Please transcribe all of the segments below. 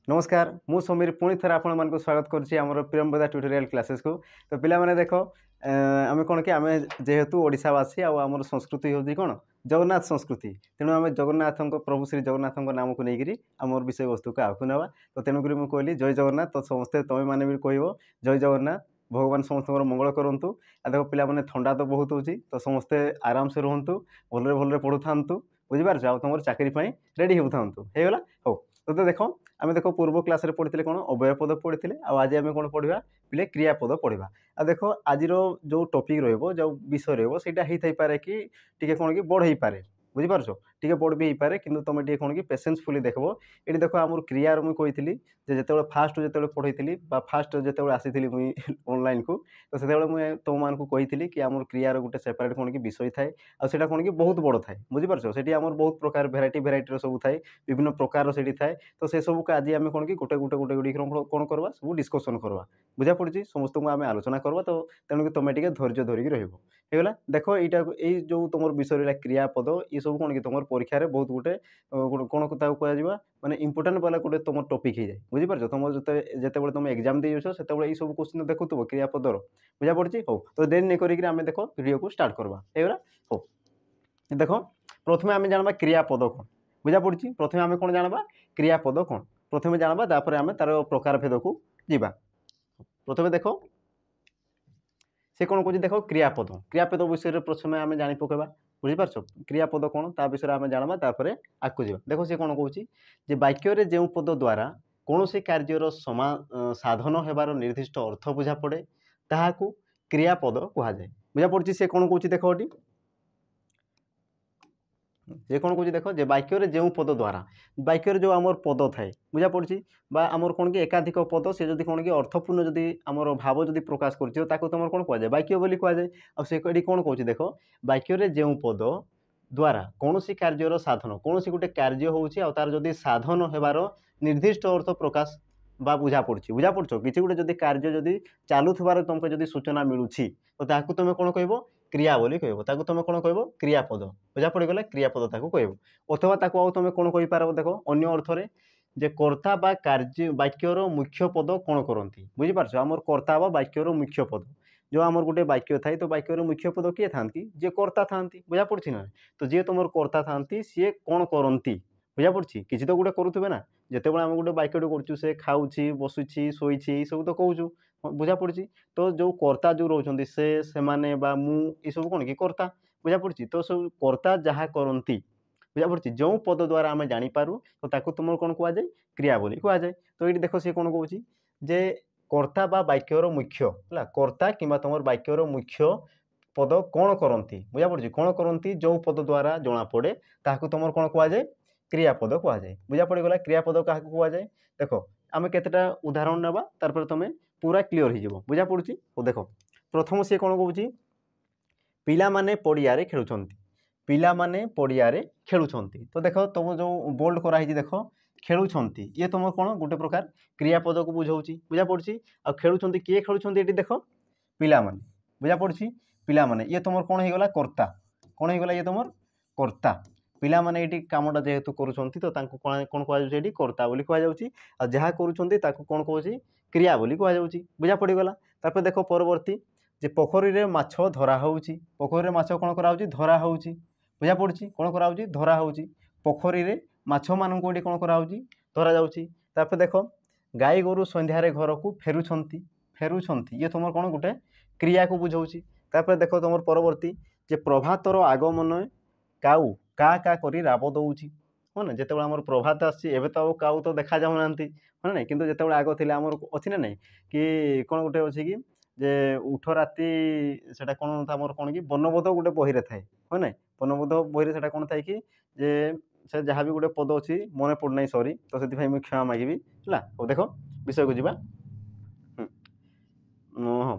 नमस्कार मु समीर पुणी थे आपण मानक स्वागत करुच्ची आम प्रियंवदा ट्यूटोरियल क्लासेस को। तो पिला माने देख आम कौन कि आम जेहेतु ओडावासी आम संस्कृति हूँ कौन जगन्नाथ संस्कृति तेणु आम जगन्नाथ प्रभु श्री जगन्नाथ नाम को लेकर आम विषय वस्तु को आगे ना। तो तेणुक मुझे कहली जय जगन्नाथ। तो समस्ते तुम्हें मैंने भी कह जय जगन्नाथ। भगवान समस्त मंगल करूँ। देख पिला माने ठंडा तो बहुत हो तो समस्ते आराम से रुहतु भलरे भलरे पढ़ु था बुझीपार आ तुम चाकरी रेडी हो था होगा हो। तो देख आम देख पूर्व क्लास रे पढ़ी कौन अव्यय पद पढ़ी आज आम कौन पढ़ा पिले क्रियापद पढ़ा। आ देख आज जो टॉपिक रो जो विषय रोटा हो पारे कि टी कौन कि बड़ हो पारे बुझीपार टी बड़ भी हो पारे कि तुम टी कौन कि पेसेंसफुली देखो। ये देख आम क्रियार मुझे कही जो फास्ट जो पढ़ी फास्ट जो आसी मुई ऑनलाइन को तो से मुझे तुम मान कही कि आम क्रियार गोटे सेपरेट कौन कि विषय थाए आटा कौन कि बहुत बड़ थाए बुझीपार से आम बहुत प्रकार भेराइटी सब थाए विभिन्न प्रकार से थाए। तो से सब को आज आम कौन कि गोटे गोटे गोटे गुड़ी कौन करवा सब डिस्कसन करवा बुझा पड़ी समस्त को आम आलोचना करवा। तो तेणुक तुम टे धैर्य धरिकी रहा देख यही जो तुम विषय रहा क्रियापद ये सब कौन कि तुम परीक्षा रे बहुत गोटे कौन कह माने इंपोर्टाट वाला गोटे तुम टॉपिक हो जाए बुझीपार तुम जिते तुम एग्जाम दे से सब क्वेश्चन देखुव क्रियापदर बुझा पड़ी हो। तो देरी नहीं करें आम देख वीडियो को स्टार्ट करवा होगा हो। देख प्रथम आम जानवा क्रियापद कौन बुझा पड़ी प्रथम आम कौन जानवा क्रियापद कौन प्रथम जानवा तापर आम तार प्रकार भेद को जीवा। प्रथम देख से कौन कह देख क्रियापद क्रियापद विषय प्रथम आम जानी पकेबा बुझीपार क्रियापद कौन ता विषय आम जानवा तापर आगू जा। देख सी कौन कह वाक्य जो पद द्वारा कौन सी कार्यर साधन होबार निर्दिष्ट अर्थ बुझा पड़े ताहाकू क्रियापद कहुए बुझा पड़ी। से कौन कह देख ये कौन कह देख वाक्य जो पद द्वारा वाक्य जो आमर पद थाए बुझा पड़ी आमर कौन कि एकाधिक पद से जब कौन कि अर्थपूर्ण जदि आमर भाव जदि प्रकाश कर तुम कौन कहुए वाक्य बोली कहुए। आगे कौन कह देख वाक्य जो पद द्वारा कौन सी कार्यर साधन कौन सी गोटे कार्य हो तार जदि साधन होबार निर्दिष्ट अर्थ प्रकाश बा बुझा पड़ किसी गोटे जदि कार्य जदि चालुवार तुमको जदि सूचना मिलूँ तो ताकू तुम कौन कह क्रिया बोली कह तुम कौन कह क्रियापद बुझा पड़गला क्रियापद ताकू कह अथवा ताकू तुम कौन कही पार देख अन्य अर्थरे जे कर्ता बा कार्य वाक्यर मुख्य पद कौन करती बुझीपार आमर कर्ता बा वाक्यर मुख्य पद जो आमर गोटे वाक्य थाए तो वाक्यर मुख्य पद किए था जे कर्ता था बुझा पड़ी ना। तो जी तुम कर्ता था सी कौन करती बुझा पड़ी किसी तो गोटे करुवे ना जिते आम गोटे वाक्यटे करूँ से खाऊँ बसुची शोची सब तो कहूँ बुझा पड़ी। तो जो कर्ता जो रोचे से माने बा मु ये सब कौन कि कर्ता बुझा पड़ी। तो सब कर्ता जहाँ करती बुझा पड़ी जो पद द्वारा आम जानीपारू तो ताकू तुम कौन कहुए क्रिया बोली कहुए। तो ये देख सी कौन कौन जे कर्ता बा वाक्यर मुख्य है कर्ता कि तुम वाक्यर मुख्य पद कौन करती बुझा पड़ी कौन करती जो पद द्वारा जना पड़े ताकू तुम कौन कहुए क्रियापद कहुए बुझा पड़गला। क्रियापद क्या कहुए देख आम केतेटा उदाहरण नेबा तारपर तुम पूरा क्लीयर हो बुझा पड़ी। तो देख प्रथम सी कौन कह पिला माने पड़िया रे खेलुछंती पिला माने पड़िया रे खेलुछंती। तो देख तुम जो बोल्ड कराई देख खेलुछंती ये तुम कौन गोटे प्रकार क्रियापद को बुझाऊँ बुझा पड़ी। आ खेलुछंती किए खेलुछंती ये देख पिला माने बुझा पड़ी पिला माने ये तुम कौन होगला कर्ता कौन होगला ये तुम कर्ता पिला माने ये कामटा जेहेतु करुँच तो कौन कहुए कर्ता बोली कहुए जहाँ करुँच कौन कहे क्रिया बोली कहुए बुझा पड़गला। तापर देख परवर्ती जे पोखरी रे माछ धरा होउची पोखरी रे माछ कौन करा होउची धरा होउची बुझा पड़ी कौन करा होउची धरा होउची पोखरी रे माछ मानू ये कौन करा होउची धरा जाउची। तापर देख गाई गोरु संध्यारे घर को फेरुछंती फेरुछंती ये तुम कौन गोटे क्रिया को बुझाऊँची। तापर देख तुम परवर्ती जे प्रभातर आगमन काऊ का का करी राब दौची हाँ ना जिते आम प्रभात आसे तो काऊ तो देखा जाऊना हाँ ना कि जिते आग थे आम अच्छी ना नहीं कि कौन गोटे अच्छी कि जे उठ राति से कौन आमर कौन कि बनबोध गोटे बही थाए हाँ ना बनबोध बही से कौन थाए कि जे से जहाँ भी गोटे पद अच्छी मन पड़ना सरी तो से मुझे क्षमा मागिबी है। देख विषय को जीवा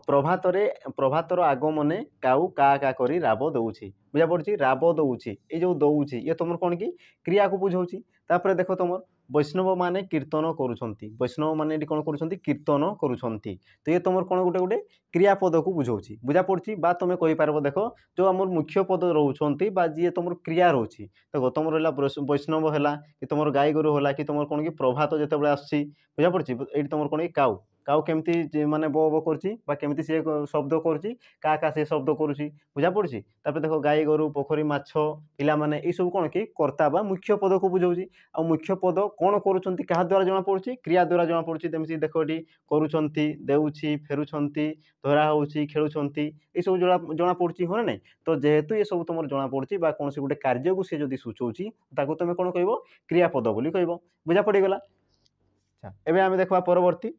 प्रभातर आगमने काऊ का का करी राब दौची बुझा पड़ी राब दौची ये जो दौची ये तुम कौन कि क्रिया को बुझाऊँ। तापर देख तुम वैष्णव माने कीर्तन करुछंती वैष्णव माने एटी कोन करुछंती कीर्तन करुछंती तो ये तुमर कोन गोटे गोटे क्रियापद को बुझाउछि बुझा पड़छि बा तुम कहि पारबो देखो जो हमर मुख्य पद रहउछंती बा जे तुमर क्रिया रहउछि देखो तुमर रहला वैष्णव हैला कि तुमर गाय गोरु होला कि तुमर कोन कि प्रभात जेतेबेले आछि बुझा पड़छि एटी तुमर कोन काउ काउ केमती माने बो बो करछि बा केमती से शब्द करछि का से शब्द करुछि बुझा पड़छि तापर देखो गाय गोरु पोखरी माछ पिला माने ए सब कोन कि कर्ता बा मुख्य पद को बुझाउछि आ मुख्य पद कोन करुछंती कहा द्वारा जना पड़छि क्रिया द्वारा जना पड़छि तेमसी देखो एटी करुछंती देउछि फेरुछंती धरा होउछि खेलुछंती ए सब जना पड़छि हो नै तो जेहेतु ये सब तुमर जना पड़छि बा कोनसी गुटे कार्य को से जदी सूचौछि ताको तुमे कोन कहबो क्रियापद बोली कहबो बुझा पड़ी गला अच्छा एबे आमे देखबा परवर्ती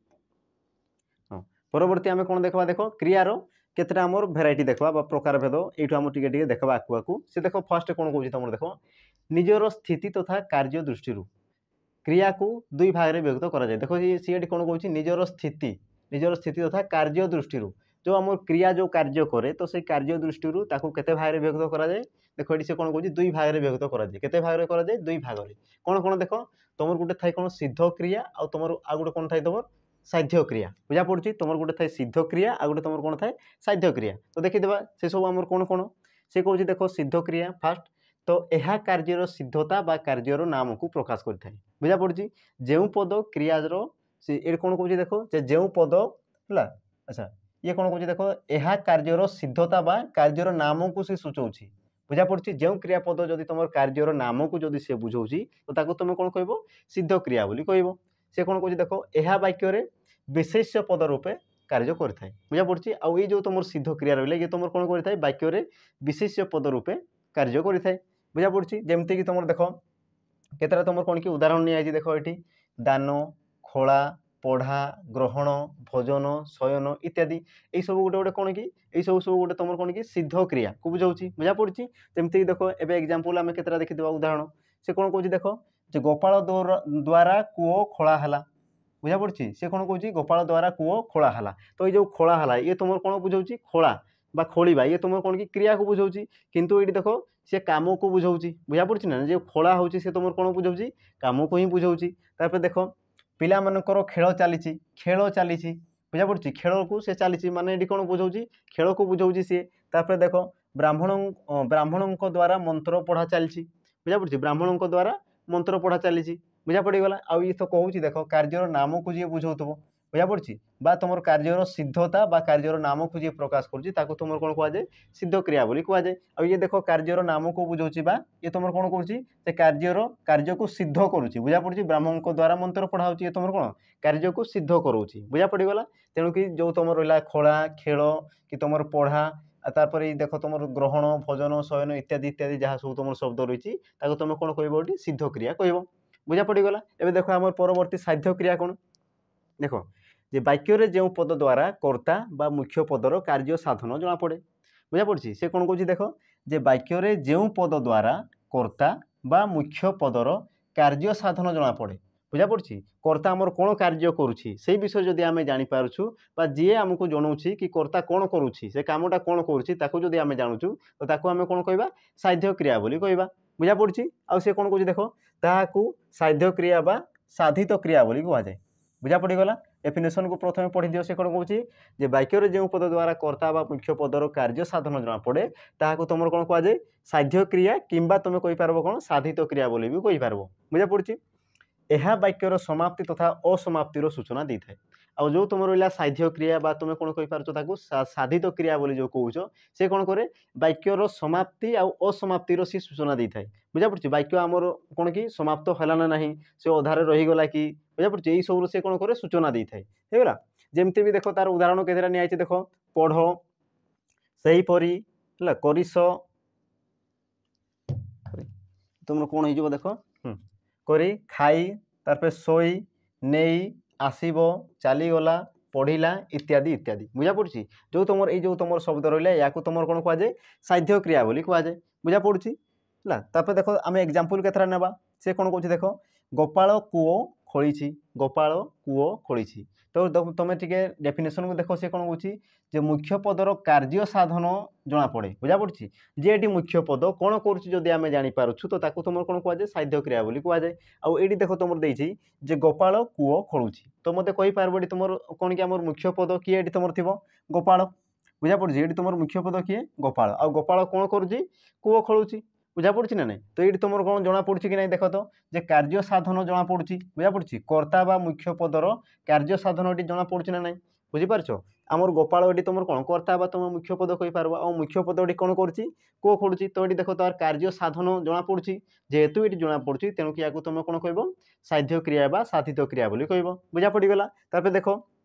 परवर्ती आमे कोन देखबा देखो क्रियारो केतरा हमर भेराइटी देखबा बा प्रकार भेद एठु हम टिके टिके देखबा आकु से देखो फर्स्ट कोन कहउछि तुमर देखो निजर स्थिति तथा कार्य दृष्टि क्रिया को दुई भाग में विभक्त करा जाए देखो ये सी कौन कहूँ निजर स्थिति तथा कार्य दृष्टि जो आम क्रिया जो कार्य करे तो से कार्य दृष्टि केते भाग में विभक्त करा जाए देखो ये कौन कहूँ दुई भाग में विभक्त करा जाए केते भाग में करा जाए दुई भाग में कौन कौन देख तुम गोटे थाई कौन सिद्ध क्रिया आ तुम आ गोटे कौन थाई तुम साध्य क्रिया बुझा पड़ी तुम गोटे थाई सिद्ध क्रिया आ गोटे तुम कौन थाए साध्य क्रिया तो देखीदेवा से सब आम कौन कौन से कहूँ देखो सिद्ध क्रिया फास्ट तो यह कार्यर सिद्धता बा कार्यर नाम को प्रकाश करता है बुझा पड़ी जो पद क्रियार ये कौन कहूँ देखो जो पद है अच्छा ये कौन कहूँ देखो यह कार्यर सिद्धता बा कार्यर नाम को सी सूचाऊँच बुझा पड़ी जो क्रियापद जदि तुम कार्यर नाम को जदि से बुझाऊँच तो ताको तुम कौन कह सिद्ध क्रिया बोली कह से कौन कहूँ देखो यह वाक्य विशेष्य पद रूपे कार्य करता बुझा पड़ी आउ ये जो तुम सिद्ध क्रिया रही ये तुम कौन करता वाक्य विशेष्य पद रूपे कार्य करता बुझा पड़ी जमती कि तुम देख केतरा तुम कौन कि उदाहरण नहीं देख ये दान खोला पढ़ा ग्रहण भोजन शयन इत्यादि यही सब गोटे गोटे कौन कि यही सब गोटे तुम कौन कि सिद्ध क्रिया को बुझाऊँच बुझा पड़ी जमती देख एवं एग्जाम्पल आम केतरा देखीदा उदाहरण से कौन कहूँ देख जे गोपाल द्वारा कूओ खोला है बुझा पड़ी से कौन कहूँ गोपाल द्वारा कूओ खोला है तो ये जो खोला है ये तुम कौन बुझाऊँच खोला बा खोलिबा ये तुम कौन कि क्रिया को बुझाऊँच किंतु ये देखो से काम को बुझाऊँच बुझा पड़ी ना जो खोला होची से तुम कौन बुझाऊँच काम को ही बुझाऊँच तापर देख पिला मानकर खेल चली बुझा पड़ी खेल को से चली माने ये कौन बुझाऊँच खेल को बुझाऊँच सी तापर देख ब्राह्मण द्वारा मंत्र पढ़ा चली बुझा पड़ी ब्राह्मण द्वारा मंत्र पढ़ा चली बुझा पड़गला आउ ये तो कहूँ देख कार्यर नाम को जी बुझाऊब बुझा पड़ी बा तुम कार्यर सिद्धता बा कार्यर नाम को जी प्रकाश करुँच तुम कौन कहुए सिद्ध क्रिया बोली कहुए आ ये देख कार्यर नाम को बुझाऊँच बा ये तुम कौन करुँच कार्य को सिद्ध करुँच बुझा पड़ी ब्राह्मण द्वारा मंत्र पढ़ा ये तुम कौन कार्य को सिद्ध करुँच बुझा पड़गला तेणुक जो तुम रहा खोला खेल कि तुम पढ़ा तापर देख तुम ग्रहण भोजन शयन इत्यादि इत्यादि जहाँ सब तुम शब्द रही तुम कौन कह सिद्ध क्रिया कह बुझा पड़गला एवं देख आम परवर्ती साध्य क्रिया कौन देख जे वाक्य जो पद द्वारा कर्ता बा मुख्य पदर कार्य साधन जना पड़े बुझा पड़ी से कौन कहूँ देख जे वाक्य जो पद द्वारा कर्ता बा मुख्य पदर कार्य साधन जना पड़े बुझा पड़ी कर्ता आमर कौन कार्य करुँची से विषय जदि आम जापारछु जी आमको जनाऊँच कि कर्ता कौन करुँची से कामटा कौन करुँची आम जानूँ तो आम कौन कह साध्य क्रिया बोली कह बुझा पड़ी आउ से कौन कहूँ देख ताकू साध्य क्रिया बा साधित क्रिया बोली कहुए बुझा पड़गला डेफिनेशन को प्रथम पढ़ी दियो से कौन कहूँ वाक्य जो पद द्वारा कर्ता बा मुख्य पदर कार्य साधन जना पड़े ताकू तुम कौन कहुए साध्य क्रिया किंबा तुम कहींपार कौन साधित क्रिया बोली भी कहींपार बुझा पड़ी यह वाक्यर समाप्ति तथा असमाप्तिर सूचना दी थाए आ जो तुम रहा साध्य क्रिया बा तुम कौन कहींपार साधित क्रिया बोली जो कौच से कौन करे वाक्यर समाप्ति आ असमाप्तिर सी सूचना दी थाए बुझा पड़ी वाक्य आमर कौन कि समाप्त है ना ना से अधारे रहीगला कि बुझा पड़ी यही सब से कौन करे सूचना दी थाए होगा जमती भी देख तार उदाहरण केतरा नि देख पढ़ सहीपरी है करिस तुम कौन हो देख करी खाई तार सोई नहीं आसब चलीगला पढ़ला इत्यादि इत्यादि बुझा पड़ी जो तुम ये तुम शब्द रहा या तुम कौन कहुए साध्य क्रिया बोली कहुए बुझा पड़ी है तापर देख आम एग्जाम्पल केतरा नेबा से कौन कहूँ देख गोपाल कूओ ଖୋଳିଛି, ଗୋପାଳ କୂଅ ଖୋଳିଛି। ତ ତୁମେ ଟିକେ ଡେଫିନେସନକୁ ଦେଖ, ସେ କ'ଣ କହୁଛି ଯେ ମୁଖ୍ୟ ପଦର କାର୍ଯ୍ୟ ସାଧନ ଜଣାପଡ଼େ। ବୁଝାପଡ଼ୁଛି ଯେ ଏଠି ମୁଖ୍ୟ ପଦ କ'ଣ କରୁଛି ଯଦି ଆମେ ଜାଣିପାରୁଛୁ ତ ତାକୁ ତୁମର କ'ଣ କୁହାଯାଏ, ସାଧ୍ୟ କ୍ରିୟା ବୋଲି କୁହାଯାଏ। ଆଉ ଏଇଠି ଦେଖ ତୁମର ଦେଇଛି ଯେ ଗୋପାଳ କୂଅ ଖୋଳୁଛି। ତ ମୋତେ କହିପାରିବ ଏଠି ତୁମର କ'ଣ କି ଆମର ମୁଖ୍ୟ ପଦ କିଏ ଏଠି ତୁମର ଥିବ, ଗୋପାଳ। ବୁଝାପଡ଼ୁଛି ଏଠି ତୁମର ମୁଖ୍ୟ ପଦ କିଏ, ଗୋପାଳ। ଆଉ ଗୋପାଳ କ'ଣ କରୁଛି, କୂଅ ଖୋଳୁଛି। ବୁଝାପଡ଼ୁଛି ନା ନାହିଁ। ତ ଏଇଠି ତୁମର କ'ଣ ଜଣାପଡ଼ୁଛି କି ନାହିଁ ଦେଖ ତ, ଯେ କାର୍ଯ୍ୟ ସାଧନ ଜଣାପଡ଼ୁଛି। ବୁଝାପଡ଼ୁଛି କର୍ତ୍ତା ବା ମୁଖ୍ୟ ପଦର କାର୍ଯ୍ୟ ସାଧନ ଏଠି ଜଣାପଡ଼ୁଛି ନା ନାହିଁ। ବୁଝିପାରୁଛ, ଆମର ଗୋପାଳ ଏଠି ତୁମର କ'ଣ କର୍ତ୍ତା ବା ତୁମ ମୁଖ୍ୟ ପଦ କହିପାରିବ। ଆଉ ମୁଖ୍ୟ ପଦ ଏଠି କ'ଣ କରୁଛି, କୂଅ ଖୋଳୁଛି। ତ ଏଠି ଦେଖ ତାର କାର୍ଯ୍ୟ ସାଧନ ଜଣାପଡ଼ୁଛି। ଯେହେତୁ ଏଠି ଜଣାପଡ଼ୁଛି ତେଣୁକି ୟାକୁ ତୁମେ କ'ଣ କହିବ, ସାଧ୍ୟ କ୍ରିୟା ବା ସାଧିତ କ୍ରିୟା ବୋଲି କହିବ। ବୁଝାପଡ଼ିଗଲା। ତାପରେ ଦେଖ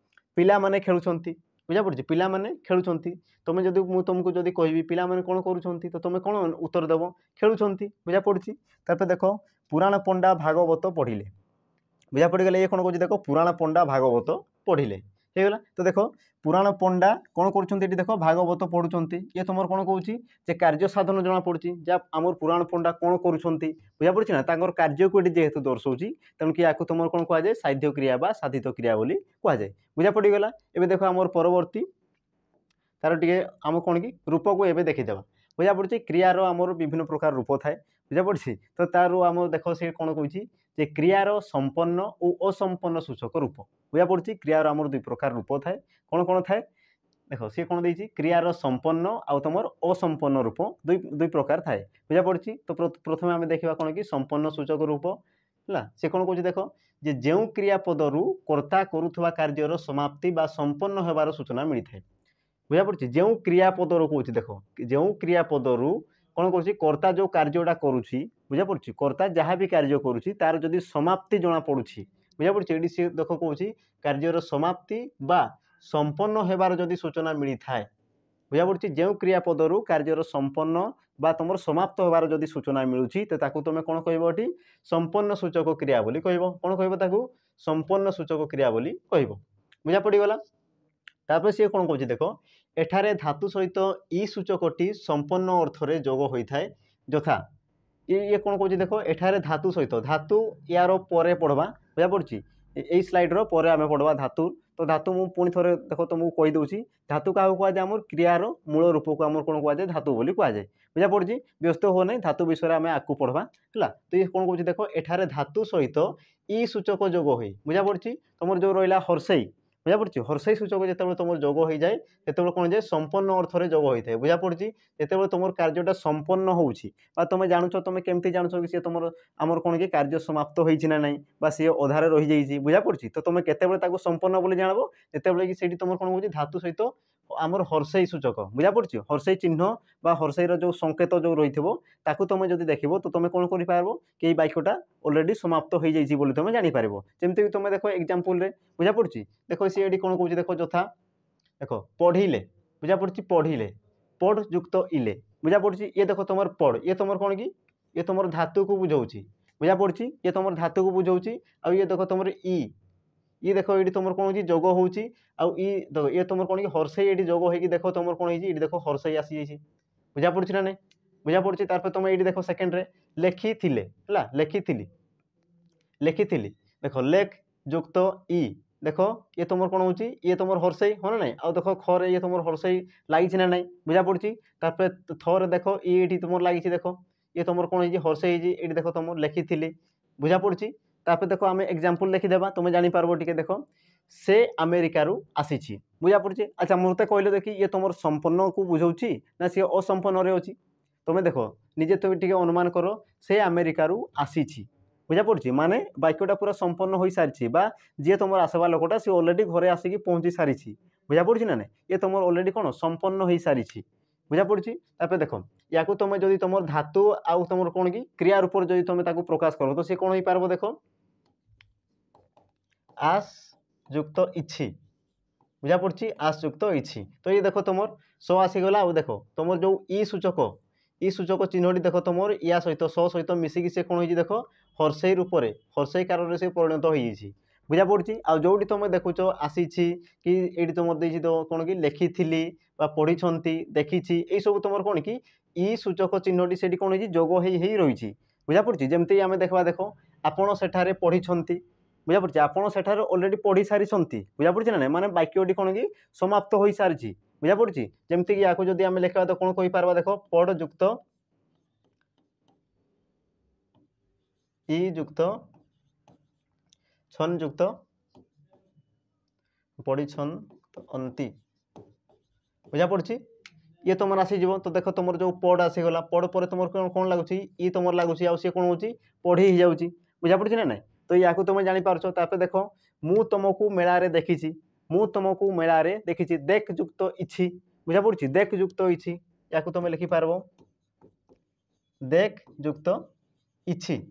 ପିଲାମାନେ ଖେଳୁଛନ୍ତି। ବୁଝାପଡ଼ୁଛି ପିଲାମାନେ ଖେଳୁଛନ୍ତି। ତୁମେ ଯଦି ମୁଁ ତୁମକୁ ଯଦି କହିବି ପିଲାମାନେ କ'ଣ କରୁଛନ୍ତି ତ ତୁମେ କ'ଣ ଉତ୍ତର ଦେବ, ଖେଳୁଛନ୍ତି। ବୁଝାପଡ଼ୁଛି। ତାପରେ ଦେଖ ପୁରାଣ ପଣ୍ଡା ଭାଗବତ ପଢ଼ିଲେ। ବୁଝାପଡ଼ିଗଲା। ଇଏ କ'ଣ କହୁଛି ଦେଖ, ପୁରାଣ ପଣ୍ଡା ଭାଗବତ ପଢ଼ିଲେ। ହେଇଗଲା। ତ ଦେଖ ପୁରାଣ ପଣ୍ଡା କ'ଣ କରୁଛନ୍ତି, ଏଠି ଦେଖ ଭାଗବତ ପଢ଼ୁଛନ୍ତି। ଇଏ ତୁମର କ'ଣ କହୁଛି ଯେ କାର୍ଯ୍ୟ ସାଧନ ଜଣାପଡ଼ୁଛି, ଯାହା ଆମର ପୁରାଣ ପଣ୍ଡା କ'ଣ କରୁଛନ୍ତି। ବୁଝାପଡ଼ୁଛି ନା, ତାଙ୍କର କାର୍ଯ୍ୟକୁ ଏଠି ଯେହେତୁ ଦର୍ଶାଉଛି ତେଣୁକି ୟାକୁ ତୁମର କ'ଣ କୁହାଯାଏ, ସାଧ୍ୟ କ୍ରିୟା ବା ସାଧିତ କ୍ରିୟା ବୋଲି କୁହାଯାଏ। ବୁଝାପଡ଼ିଗଲା। ଏବେ ଦେଖ ଆମର ପରବର୍ତ୍ତୀ ତାର ଟିକେ ଆମ କ'ଣ କି ରୂପକୁ ଏବେ ଦେଖିଦେବା। ବୁଝାପଡ଼ୁଛି କ୍ରିୟାର ଆମର ବିଭିନ୍ନ ପ୍ରକାର ରୂପ ଥାଏ। ବୁଝାପଡ଼ୁଛି। ତ ତାରୁ ଆମର ଦେଖ ସେ କ'ଣ କହୁଛି ଯେ କ୍ରିୟାର ସମ୍ପନ୍ନ ଓ ଅସମ୍ପନ୍ନ ସୂଚକ ରୂପ। ବୁଝାପଡ଼ୁଛି କ୍ରିୟାର ଆମର ଦୁଇ ପ୍ରକାର ରୂପ ଥାଏ। କ'ଣ କ'ଣ ଥାଏ ଦେଖ, ସିଏ କ'ଣ ଦେଇଛି, କ୍ରିୟାର ସମ୍ପନ୍ନ ଆଉ ତୁମର ଅସମ୍ପନ୍ନ ରୂପ ଦୁଇ ପ୍ରକାର ଥାଏ। ବୁଝାପଡ଼ୁଛି। ତ ପ୍ରଥମେ ଆମେ ଦେଖିବା କ'ଣ କି ସମ୍ପନ୍ନ ସୂଚକ ରୂପ ହେଲା। ସେ କ'ଣ କହୁଛି ଦେଖ, ଯେ ଯେଉଁ କ୍ରିୟାପଦରୁ କର୍ତ୍ତା କରୁଥିବା କାର୍ଯ୍ୟର ସମାପ୍ତି ବା ସମ୍ପନ୍ନ ହେବାର ସୂଚନା ମିଳିଥାଏ। ବୁଝାପଡ଼ୁଛି ଯେଉଁ କ୍ରିୟାପଦରୁ କହୁଛି ଦେଖ, ଯେଉଁ କ୍ରିୟାପଦରୁ କ'ଣ କରୁଛି, କର୍ତ୍ତା ଯେଉଁ କାର୍ଯ୍ୟଟା କରୁଛି। ବୁଝାପଡ଼ୁଛି କର୍ତ୍ତା ଯାହା ବି କାର୍ଯ୍ୟ କରୁଛି ତାର ଯଦି ସମାପ୍ତି ଜଣାପଡ଼ୁଛି। ବୁଝାପଡ଼ୁଛି ଏଠି ସେ ଦେଖ କହୁଛି କାର୍ଯ୍ୟର ସମାପ୍ତି ବା ସମ୍ପନ୍ନ ହେବାର ଯଦି ସୂଚନା ମିଳିଥାଏ। ବୁଝାପଡ଼ୁଛି ଯେଉଁ କ୍ରିୟାପଦରୁ କାର୍ଯ୍ୟର ସମ୍ପନ୍ନ ବା ତୁମର ସମାପ୍ତ ହେବାର ଯଦି ସୂଚନା ମିଳୁଛି ତ ତାକୁ ତୁମେ କ'ଣ କହିବ, ଏଠି ସମ୍ପନ୍ନ ସୂଚକ କ୍ରିୟା ବୋଲି କହିବ। କ'ଣ କହିବ ତାକୁ, ସମ୍ପନ୍ନ ସୂଚକ କ୍ରିୟା ବୋଲି କହିବ। ବୁଝାପଡ଼ିଗଲା। ତାପରେ ସିଏ କ'ଣ କହୁଛି ଦେଖ, ଏଠାରେ ଧାତୁ ସହିତ ଇ ସୂଚକଟି ସମ୍ପନ୍ନ ଅର୍ଥରେ ଯୋଗ ହୋଇଥାଏ। ଯଥା ଇଏ କ'ଣ କହୁଛି ଦେଖ, ଏଠାରେ ଧାତୁ ସହିତ, ଧାତୁ ୟାର ପରେ ପଢ଼ବା। ବୁଝାପଡ଼ୁଛି ଏଇ ସ୍ଲାଇଡ଼ର ପରେ ଆମେ ପଢ଼ବା ଧାତୁ। ତ ଧାତୁ ମୁଁ ପୁଣି ଥରେ ଦେଖ ତୁମକୁ କହିଦେଉଛି, ଧାତୁ କାହାକୁ କୁହାଯାଏ, ଆମର କ୍ରିୟାର ମୂଳ ରୂପକୁ ଆମର କ'ଣ କୁହାଯାଏ, ଧାତୁ ବୋଲି କୁହାଯାଏ। ବୁଝାପଡ଼ୁଛି ବ୍ୟସ୍ତ ହୁଅ ନାହିଁ, ଧାତୁ ବିଷୟରେ ଆମେ ଆଗକୁ ପଢ଼ବା ହେଲା। ତ ଇଏ କ'ଣ କହୁଛି ଦେଖ, ଏଠାରେ ଧାତୁ ସହିତ ଇ ସୂଚକ ଯୋଗ ହୋଇ। ବୁଝାପଡ଼ୁଛି ତୁମର ଯେଉଁ ରହିଲା ହର୍ଷେଇ। ବୁଝାପଡ଼ୁଛି ହର୍ଷେଇ ସୂଚକ ଯେତେବେଳେ ତୁମର ଯୋଗ ହୋଇଯାଏ ସେତେବେଳେ କ'ଣ ଯାଏ, ସମ୍ପନ୍ନ ଅର୍ଥରେ ଯୋଗ ହୋଇଥାଏ। ବୁଝାପଡ଼ୁଛି ଯେତେବେଳେ ତୁମର କାର୍ଯ୍ୟଟା ସମ୍ପନ୍ନ ହେଉଛି ବା ତୁମେ ଜାଣୁଛ, ତୁମେ କେମିତି ଜାଣୁଛ କି ସିଏ ତୁମର ଆମର କ'ଣ କି କାର୍ଯ୍ୟ ସମାପ୍ତ ହୋଇଛି ନା ନାହିଁ ବା ସିଏ ଅଧାରେ ରହିଯାଇଛି। ବୁଝାପଡ଼ୁଛି ତ ତୁମେ କେତେବେଳେ ତାକୁ ସମ୍ପନ୍ନ ବୋଲି ଜାଣିବ, ଯେତେବେଳେ କି ସେଇଠି ତୁମର କ'ଣ ହେଉଛି, ଧାତୁ ସହିତ ଆମର ହର୍ଷେଇ ସୂଚକ। ବୁଝାପଡ଼ୁଛି ହର୍ଷେଇ ଚିହ୍ନ ବା ହର୍ଷେଇର ଯେଉଁ ସଂକେତ ଯେଉଁ ରହିଥିବ ତାକୁ ତୁମେ ଯଦି ଦେଖିବ ତ ତୁମେ କ'ଣ କରିପାରିବ କି ଏଇ ବାକ୍ୟଟା ଅଲରେଡ଼ି ସମାପ୍ତ ହୋଇଯାଇଛି ବୋଲି ତୁମେ ଜାଣିପାରିବ। ଯେମିତିକି ତୁମେ ଦେଖ ଏକ୍ଜାମ୍ପଲରେ। ବୁଝାପଡ଼ୁଛି ଦେଖ ସିଏ ଏଠି କ'ଣ କହୁଛି ଦେଖ, ଯଥା ଦେଖ ପଢ଼ିଲେ। ବୁଝାପଡ଼ୁଛି ପଢ଼ିଲେ, ପଢ଼ ଯୁକ୍ତ ଇଲେ। ବୁଝାପଡ଼ୁଛି ଇଏ ଦେଖ ତୁମର ପଢ଼, ଇଏ ତୁମର କ'ଣ କି, ଇଏ ତୁମର ଧାତୁକୁ ବୁଝାଉଛି। ବୁଝାପଡ଼ୁଛି ଇଏ ତୁମର ଧାତୁକୁ ବୁଝାଉଛି। ଆଉ ଇଏ ଦେଖ ତୁମର ଇ ଦେଖ ଏଇଠି ତୁମର କ'ଣ ହେଉଛି, ଯୋଗ ହେଉଛି। ଆଉ ଦେଖ ଇଏ ତୁମର କ'ଣ କି ହର୍ଷେଇ ଏଇଠି ଯୋଗ ହେଇକି ଦେଖ ତୁମର କ'ଣ ହେଇଛି, ଏଇଠି ଦେଖ ହର୍ଷେଇ ଆସିଯାଇଛି। ବୁଝାପଡ଼ୁଛି ନା ନାହିଁ। ବୁଝାପଡ଼ୁଛି। ତାପରେ ତୁମେ ଏଇଠି ଦେଖ ସେକେଣ୍ଡରେ ଲେଖିଥିଲେ ହେଲା, ଲେଖିଥିଲି ଦେଖ ଲେଖ ଯୁକ୍ତ ଇ। ଦେଖ ଇଏ ତୁମର କ'ଣ ହେଉଛି, ଇଏ ତୁମର ହର୍ଷେଇ ହଁ ନା ନାହିଁ। ଆଉ ଦେଖ ଖରେ ଇଏ ତୁମର ହର୍ଷେଇ ଲାଗିଛି ନା ନାହିଁ। ବୁଝାପଡ଼ୁଛି। ତାପରେ ଥରେ ଦେଖ ଏଇଠି ତୁମର ଲାଗିଛି। ଦେଖ ଇଏ ତୁମର କ'ଣ ହେଇଛି, ହର୍ଷେଇ ହେଇଛି। ଏଇଠି ଦେଖ ତୁମର ଲେଖିଥିଲି। ବୁଝାପଡ଼ୁଛି। ତାପରେ ଦେଖ ଆମେ ଏକ୍ଜାମ୍ପଲ ଲେଖିଦେବା, ତୁମେ ଜାଣିପାରିବ ଟିକେ। ଦେଖ ସେ ଆମେରିକାରୁ ଆସିଛି। ବୁଝାପଡ଼ୁଛି। ଆଚ୍ଛା ମୋତେ କହିଲେ ଦେଖି ଇଏ ତୁମର ସମ୍ପନ୍ନକୁ ବୁଝାଉଛି ନା ସିଏ ଅସମ୍ପନ୍ନରେ ଅଛି। ତୁମେ ଦେଖ ନିଜେ ତୁମେ ଟିକେ ଅନୁମାନ କର, ସେ ଆମେରିକାରୁ ଆସିଛି। ବୁଝାପଡ଼ୁଛି ମାନେ ବାକ୍ୟଟା ପୁରା ସମ୍ପନ୍ନ ହୋଇସାରିଛି ବା ଯିଏ ତୁମର ଆସିବା ଲୋକଟା ସିଏ ଅଲରେଡ଼ି ଘରେ ଆସିକି ପହଞ୍ଚି ସାରିଛି। ବୁଝାପଡ଼ୁଛି ନା ନାହିଁ। ଇଏ ତୁମର ଅଲରେଡ଼ି କ'ଣ ସମ୍ପନ୍ନ ହୋଇସାରିଛି। ବୁଝାପଡ଼ୁଛି। ତାପରେ ଦେଖ ୟାକୁ ତୁମେ ଯଦି ତୁମର ଧାତୁ ଆଉ ତୁମର କ'ଣ କି କ୍ରିୟା ରୂପରେ ଯଦି ତୁମେ ତାକୁ ପ୍ରକାଶ କର ତ ସିଏ କ'ଣ ହୋଇପାରିବ ଦେଖ, ଆସ୍ ଯୁକ୍ତ ଇଛି। ବୁଝାପଡ଼ୁଛି ଆସ୍ ଯୁକ୍ତ ଇଛି। ତ ଇଏ ଦେଖ ତୁମର ସ ଆସିଗଲା। ଆଉ ଦେଖ ତୁମର ଯେଉଁ ଇ ସୂଚକ ଚିହ୍ନଟି ଦେଖ ତୁମର ୟା ସହିତ ସ ସହିତ ମିଶିକି ସେ କ'ଣ ହେଇଛି ଦେଖ, ହର୍ଷେଇ ରୂପରେ, ହର୍ଷେଇ କାରରେ ସେ ପରିଣତ ହୋଇଯାଇଛି। ବୁଝାପଡ଼ୁଛି। ଆଉ ଯେଉଁଠି ତୁମେ ଦେଖୁଛ ଆସିଛି କି ଏଇଠି ତୁମର ଦେଇଛି ତ କ'ଣ କି ଲେଖିଥିଲି ବା ପଢ଼ିଛନ୍ତି, ଦେଖିଛି, ଏଇସବୁ ତୁମର କ'ଣ କି ଇ ସୂଚକ ଚିହ୍ନଟି ସେଠି କ'ଣ ହେଇଛି, ଯୋଗ ହେଇ ରହିଛି। ବୁଝାପଡ଼ୁଛି। ଯେମିତି ଆମେ ଦେଖିବା ଦେଖ ଆପଣ ସେଠାରେ ପଢ଼ିଛନ୍ତି। बुझा पड़े आपड़ सेठार ऑलरेडी पढ़ी सारी बुझा पड़े ना माने वाक्यटी कौन कि समाप्त हो सारी बुझा पड़े जमती या जदि आम लिखा तो कौन कहीपर देख पड़ युक्त इ युक्त छन युक्त पड़ी छन अंति बुझा पड़ी ये तुम आसीज तो देख तुम जो पड़ आसीगला पड़ पर तुम कौन लगुच इ तुम लगुच आ कौन हो पढ़ी ही जाऊँगी बुझा पड़ी ना ना तो या तुम जापार देख मु तुमको मेलार देखी मु तुमको मेलार देखी देख युक्त इछि बुझा पड़ी देख युक्त इछि या तुम लिखिपार देख युक्त इछि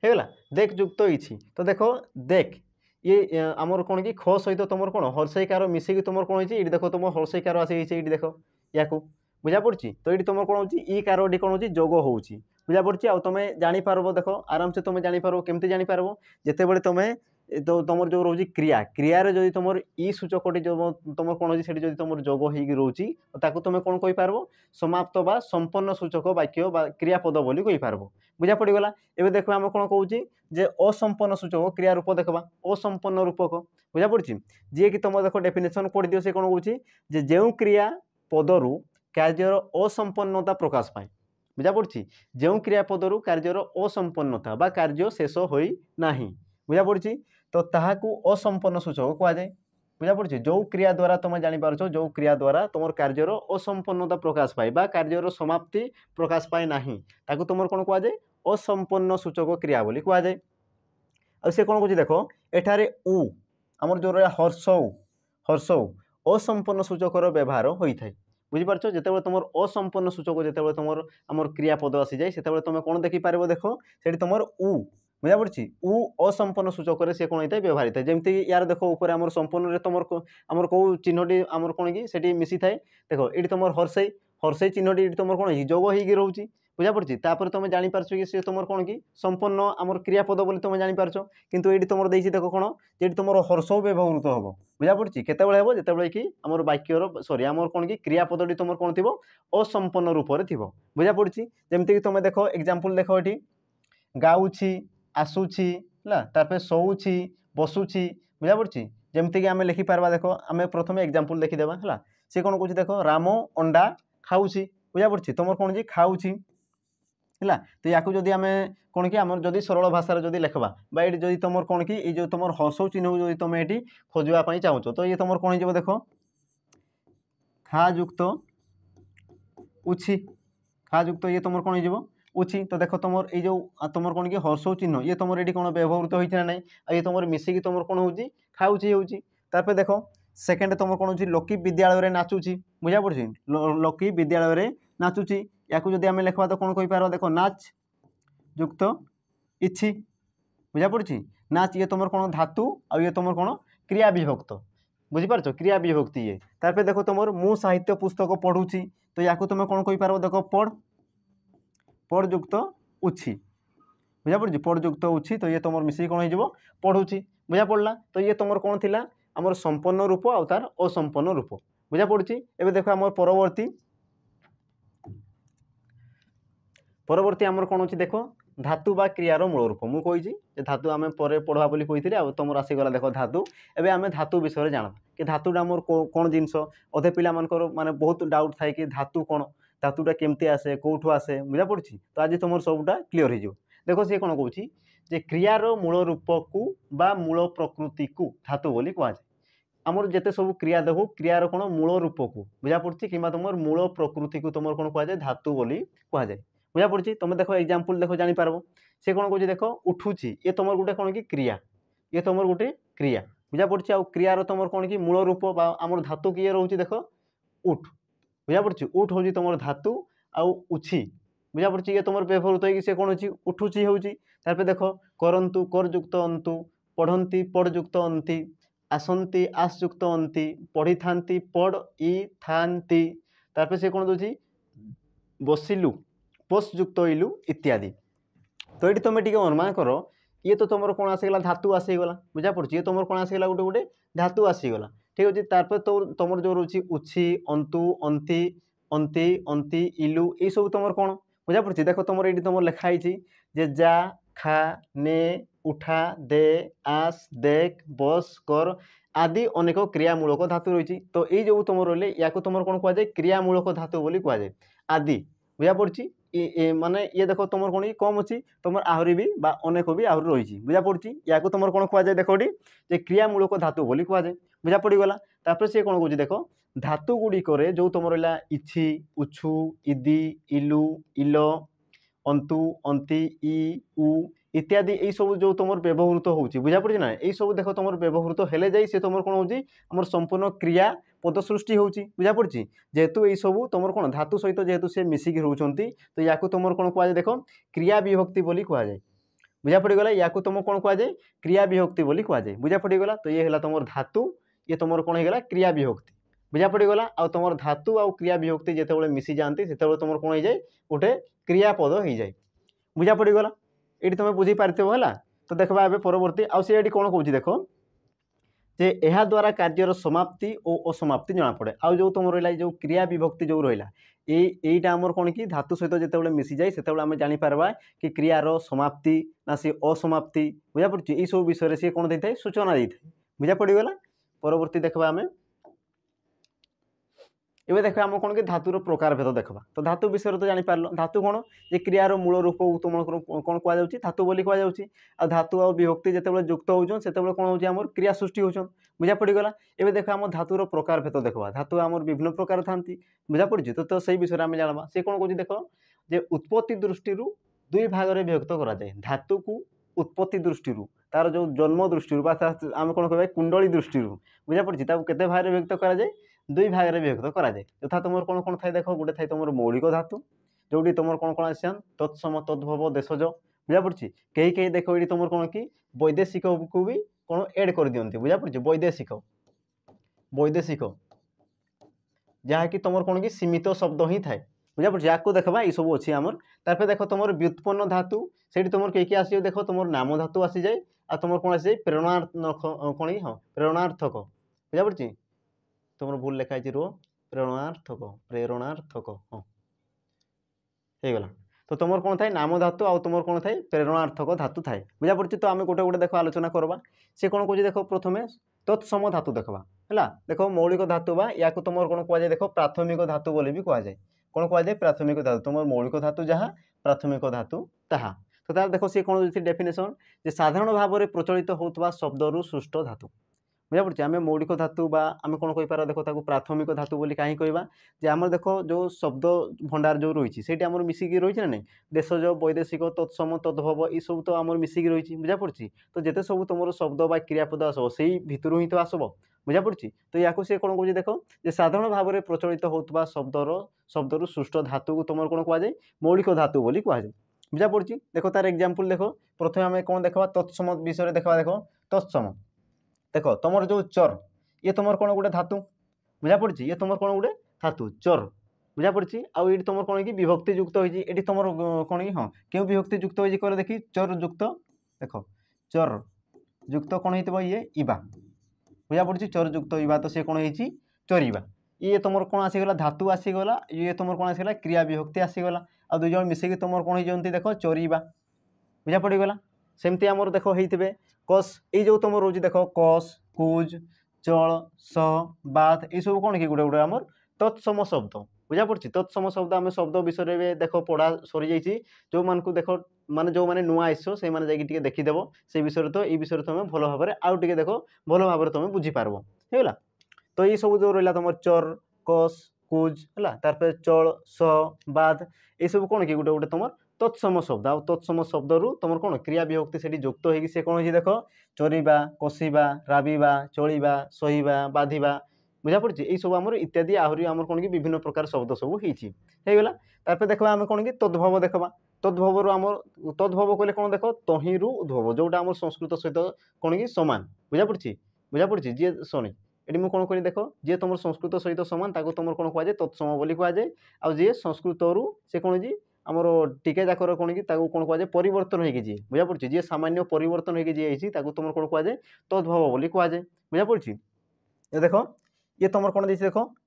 हेगला देख युक्त इछि तो देख देख ये आमर कौन कि ख सहित तुम कौन हर्षईकार मिसिकी तुम कौन हो देखो तुम हर्षईकार आसी देख या बुझा पड़ी तो ये तुम कौन हो इ कारटी कौन हो जोग हो बुझा पड़ी आ तुम जापार देख आराम से तुम जापार केमती जापार जिते बड़े तुम्हें तो तुम जो रोज क्रिया क्रियार जो तुम इ सूचकटी जो तुम कौन हो जो तुम जोग हो रोचे तुम कौन कहीपर समाप्त बा संपन्न सूचक वाक्य क्रियापद बोली कहीपर बुझा पड़गला एवं देख आम कौन कहूँ जे असंपन्न सूचक क्रिया रूप देखा असंपन्न रूपक बुझा पड़ी जी कि तुम देख डेफिनेशन पढ़ी दियो से कौन कहूँ जो क्रिया पदरु कार्यर असंपन्नता प्रकाश पाए बुझा पड़ी जो क्रिया पदरु कार्यर असंपन्नता बा कार्य शेष होई नाही बुझा पड़ी तो ताहाकू असंपन्न सूचक कहुए बुझा पड़ी जो क्रिया द्वारा तुम जापार जो क्रिया द्वारा तुम कार्यर असंपन्नता प्रकाश पाए बा कार्यर समाप्ति प्रकाश पाए नाही ताकू तुम कौन कहुए असंपन्न सूचक क्रिया बोली कहुए से कौन कह देख एठारे उ आमर जो हर्षौ हर्षौ असंपन्न सूचकर व्यवहार होता है बुझीपार जिते तुम असंपन्न सूचक जिते तुम आम क्रियापद आसी जाए से तुम कौन देखिपार देख से तुम उ बुझा पड़ी उ असंपन्न सूचक सी कौन होता है व्यवहार होता है जमती यार देख ऊपर आम संपन्न तुम आमर कौ चिन्हटी आमर कौन कि से मिसी थाए देख ये तुम हर्षई हर्षई चिन्हटी तुम कौन जोग हो रोचे बुझा पड़ी तुम जापार कि सी तुम कौन कि संपन्न आमर क्रियापद बोली तुम जापार किंतु ये तुम देख देख कौन ये तुम हर्ष व्यवहृत हम बुझा पड़ी केत जो कि आमर वाक्यर सॉरी आमर कौन कि क्रियापदी तुम कौन थी असंपन्न रूप से थी बुझा पड़ी जमती तुम देख एग्जांपल देख ये गाऊँगी आसूची तार शोऊँगी बसुची बुझा पड़ी जमती आम लिखिपार देख आम प्रथम एग्जांपल देखीदेवा है सी कौन कह देख राम अंडा खाऊँगी बुझा पड़ी तुम कौन जी खाऊँगी है तो या जदि आम कौन कि आम जदि सरल भाषा जदि लिखवा ये जदि तुम कौन कि ये जो तुम हर्ष चिन्ह जो तुम ये खोजापी चाहो तो ये तुम कौन हो देख खा युक्त उछि खा युक्त ये तुम कौन हो उछि तो देख तुम ये जो तुम कौन कि हर्ष चिन्ह ये तुम ये कौन व्यवहृत होता ना ये तुम मिसिकी तुम कौन हो खाऊँगी होपर देख सेकेंड तुम कौन हो लकी विद्यालय नाचुची बुझा पड़ी लकी विद्यालय नाचुची या जदि आम लिखवा तो कौन कहीपर देख नाच युक्त इछि बुझा पड़ी नाच ये तुम कौन धातु आ ये तुम कौन क्रिया विभक्त बुझीपार क्रिया विभक्ति ये तार देख तुम मु साहित्य पुस्तक पढ़ुची तो या तुम कौन कहीपर देख पढ़ पढ़ युक्त उछि बुझा पड़ी पढ़ युक्त उछि तो ये तुम मिसिक कौन हो पढ़ुची बुझा पड़ा तो ये तुम कौन थी आमर संपन्न रूप आ तार असंपन्न रूप बुझा पड़ी एवं देख आम परवर्ती आमर कौन अच्छी देख धातु बा क्रियार मूल रूप मुझे कही धातु आम पर पढ़ा बोली कही आ तुम आसीगला देख धातु एवं आम धातु विषय जाना कि धातुटा मोर कौन जिनस अधे पिला माने बहुत डाउट थाए कि धातु कौन धातुटा केमती आसे कौटू आसे बुझा पड़ी तो आज तुम सबूटा क्लीयर हो देख सी कौन कौन जे क्रियार मूल रूप को बा मूल प्रकृति को धातु बोली कहुए आमर जिते सब क्रिया देखो क्रियार कौन मूल रूप को बुझा पड़ी कि तुम मूल प्रकृति को तुम कौन कहुए धातु बोली कहुए बुझा पड़ी तुम देख एग्जांपल देख जानीपार से कौन कह देख उठुची ये तुम गोटे कौन कि क्रिया ये तुम गोटे क्रिया बुझा पड़ी आ क्रियार तुम कौन कि मूल रूप आमर धातु किए रोचे देख उठ बुझा पड़ी उठ हूँ तुम धातु आउ उछि बुझा पड़ी ये तुम व्यवहृत हो से कौन अच्छी उठुची होपर देख करंतु कर युक्त अंतु पढ़ती पढ़ युक्त अंति आसंती आस युक्त अंति पढ़ी थांती पढ़ इ थांती तार से कौन दूसरी बसिलु पोस्ट युक्त इलु इत्यादि तो ये तुम टे अनुमान कर ये तो तुम कौन आसीगला धातु आसीगला बुझा पड़ी ये तुम कौन आसीगला गोटे गोटे धातु आसीगला ठीक अच्छे तार तो तुम जो रोचे उछि अंतु अंति अंति अंति इलु ये सब तुम कौन बुझा पड़ी देख तुम ये तुम लिखाई जे जा खा ने उठा दे आस देख बस कर आदि अनेक क्रियामूलक धातु रही। तो ये जो तुम रही या तुम कौन कहुए क्रियामूलक धातु बोली कहुए आदि बुझा पड़ी माने ये देख तुम कौन कि कम अच्छी तुम आहरी भी अनेक भी आहरी रही बुझा पड़ी या तुम कौन कहुए देख ये क्रियामूलक धातु बोली कहुए बुझा पड़गला। तापर सी कौन कौन देख धातु गुड़िक जो तुम रहा इछि उछु इदी इलु इल अंतु अंति इ उ इत्यादि यही सब जो तुम व्यवहृत हो बुझा पड़ी ना यही सब देख तुम व्यवहृत हेले जाई से तुम कौन हो संपूर्ण क्रिया पद सृष्टि हो बुझा पड़ी जेहेतु यही सब तुम कौन धातु सहित जेहेतु से मिसिकी रोचंती तो या तुम कौन कहुए देख क्रिया विभक्ति बोली कहुए बुझा पड़गला या तुम कौन कहुए क्रिया विभक्ति बोली कहुए बुझा पड़गला। तो ये है तुम धातु ये तुम कौन होगा क्रिया विभक्ति बुझा पड़गला आ तुम धातु आ क्रिया विभक्ति जिते मिसी जाती से तुम कौन हो जाए गोटे क्रियापद हो जाए बुझा पड़गला ये तुम बुझी पार्थिव है। तो देखा ए परवर्ती आउे कौन कौन देख जे यह द्वारा कार्यर समाप्ति और असमाप्ति जना पड़े आउ जो तुम रहा जो क्रिया विभक्ति जो रहा यहीटा आमर कौन कि धातु सहित जिते मिसी जाए से आम जापर कि क्रियार समाप्ति ना सी असमाप्ति बुझा पड़ी ये सब विषय सी कौन देता है सूचना देता है बुझा पड़गला। परवर्ती देखा आम एवं देखा आम कौन कि धातुर प्रकार भेद देखा तो धातु विषय तो जापर धातु कौन ये क्रियार मूल रूप तुम कौन कहुए धातु बोली कहुए आ धातु आ विभक्ति जिते युक्त होते कौन हो क्रिया सृष्टि होचन बुझा पड़गला। एवं देखा आम धातुर प्रकार भेद देखा धातु आम विभिन्न प्रकार था बुझा पड़ी तो से विषय आम जाना सी कौन कह देख जे उत्पत्ति दृष्टि दुई भाग में विभक्त कराए धातु को उत्पत्ति दृष्टि तार जो जन्म दृष्टि आम कौन कह कुंडली दृष्टि बुझा पड़ी केते भाग में विभक्त कराए दुई भाग में विभक्त कराए यथा तुम कौन कौन थाए देख गोटे थाए तुम मौलिक धातु जोटी तुम कौन कौन आसान तत्सम तद्भव देशज बुझा पड़ी कहीं देख ये तुम कौन कि वैदेशिक को भी कौन एड कर दिखती बुझा पड़ी वैदेशिक वैदेशिक जहाँकि तुम कौन कि सीमित शब्द ही थाए बुझा पड़ी आपको देखा ये सब अच्छी आमर तार देख तुम व्युत्पन्न धातु से तुम कहीं आस देख तुम नाम धातु आसी जाए आ तुम कौन आसी जाए प्रेरणार्थक कौन हाँ प्रेरणार्थक बुझा पड़ी तुम भूल लिखाई रो प्रेरणार्थक प्रेरणार्थक हाँ होगला। तो तुम कौन थाए नाम धातु आ तुम कौन थाए प्रेरणार्थक धातु थाए बुझा पड़ी। तो आम गोटे गोटे देख आलोचना करवा सी कौन कह देख प्रथम तत्सम धातु देखा है देख मौलिक धातु बा या तुम कौन कहुए देख प्राथमिक धातु बोली भी कहुए कौन कहुए प्राथमिक धातु तुम मौलिक धातु जहाँ प्राथमिक धातु ताहा। तो तार देख सी कौन डेफिनेशन जे साधारण भाव में प्रचलित होता शब्द रु सृष्ट धातु बुझा पड़ी आम मौलिक धातु आम कौन कहीपर देख प्राथमिक धातु बोली कहीं कहवा जे आम देख जो शब्द भंडार जो रही है आम मिसिकी रही है ना देशज वैदेशिक तत्सम तद्भव ये सब तो आम मिसिकी रही बुझा पड़ी। तो जिते सब तुम शब्द बा क्रियापद आसब से भितर ही तो आसब बुझा पड़ी। तो या सी कौन कह देख जे साधारण भाव में प्रचलित होता शब्द सृष्ट धातु को तुम कौन कहुए मौलिक धातु बोली कहुए बुझा पड़ी। देख तार एग्जाम्पल देख प्रथम आम कौन देखा तत्सम विषय देखा देख तत्सम देख तुम जो चर ये तुम कौन गोटे धातु बुझा पड़ी ये तुम कौन गोटे धातु चर बुझा पड़ी आउ ये तुम कौन कि विभक्ति युक्त होती तुम कौन कि हाँ क्यों विभक्ति युक्त हो देखी चर युक्त देख चर युक्त कौन हो ये इबा बुझा पड़ी चर युक्त इबा तो सी कौन हो चरीबा ये तुम कौन आसीगला धातु आसीगला ये तुम कौन आसीगला क्रिया विभक्ति आसीगला आ दुई जन मिसेक तुम कौन हो देख चरीबा बुझा पड़गला। सेमती आमर देख होते कस ये जो तुम रोज देख कस कुज चल स बात ये सब कौन कि गोटे गोटे आमर तत्सम शब्द बुझा पड़ी तत्सम शब्द आम शब्द विषय में देख पढ़ा सरी जाइए जो मान को देख माने जो मैंने नुआ आस से जाकि देखीदेव से विषय तो ये विषय तुम भल भाव में आउ टे देख भल भाव में तुम बुझीपार है। तो ये सब जो रहा तुम चर कस कुज है तार चल स बात ये सब कौन कि गोटे गोटे तुम तत्सम शब्द आ तत्सम शब्द रु तुम कौन क्रिया विभक्ति से युक्त हो कौन देख चरीबा कषिबा राबिबा चलिबा सहिबा बाधिबा बुझा पड़ी ये सब आमर इत्यादि आहरी आमर कौन कि विभिन्न प्रकार शब्द सब होगला। तार देखा आम कौन कि तद्भव देखा तद्भव आम तद्भव कहले कौन देख तही रु उद्भव जोटा आम संस्कृत सहित कौन कि सामान बुझा पड़ी जी शुणी ये मुझे कौन करी देख जी तुम संस्कृत सहित सामान तुम कौन कहुए तत्सम बोली कहुए आ जी संस्कृत रु से कौन जी आमर टिके जाकर कौन कि कौन कहुए परिवर्तन होगी जी बुझा पड़ी जी सामान्य परिवर्तन होगी जी तुम कौन कहुए तद्भव बोली कहुए बुझा पड़ी। देख ये तुम कौन देख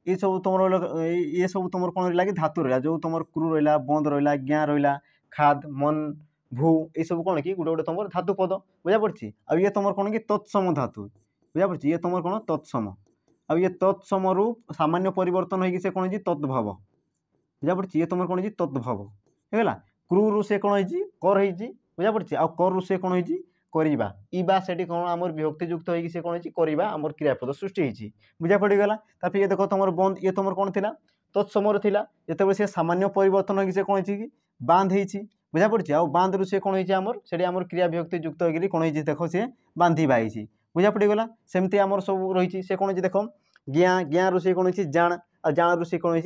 ये सब तुम ये सब तुम कौन रहा कि धातु रहा जो तुम क्रू रहा बंद रहा ज्ञा रहा खाद मन भू ये सब कौन कि गोटे गोटे तुम धातु पद बुझा पड़ी। आ ये तुम कौन कि तत्सम धातु बुझा पड़ी। ये तुम कौन तत्सम आ ये तत्सम रु सामान्य परिवर्तन होगी से कौन तद्भव बुझा पड़ी। ये तुम कौन तद्भव होगा। क्रू रु से कौन कर बुझा पड़ी। आ कर रु से कौन करिबा इबा सेठी कौन आमर विभक्ति युक्त होगी से कौन करिबा आमर क्रियापद सृष्टि होगी बुझा पड़गला। तापर ये देख तुम बंद ये तुम कौन थिला तत्समर थिला जिते से सामान्य परिवर्तन होगी से कौन कि बांध होती बुझा पड़ी। आ बांध रु से कौन होमर से आमर क्रिया विभक्ति युक्त होगी कौन देख सी बांधिबा होती बुझा पड़गला। सेमती आमर सब रही से कौन देख ज्ञा ज्ञा रु से कौन जाण आ जाण रु से कौन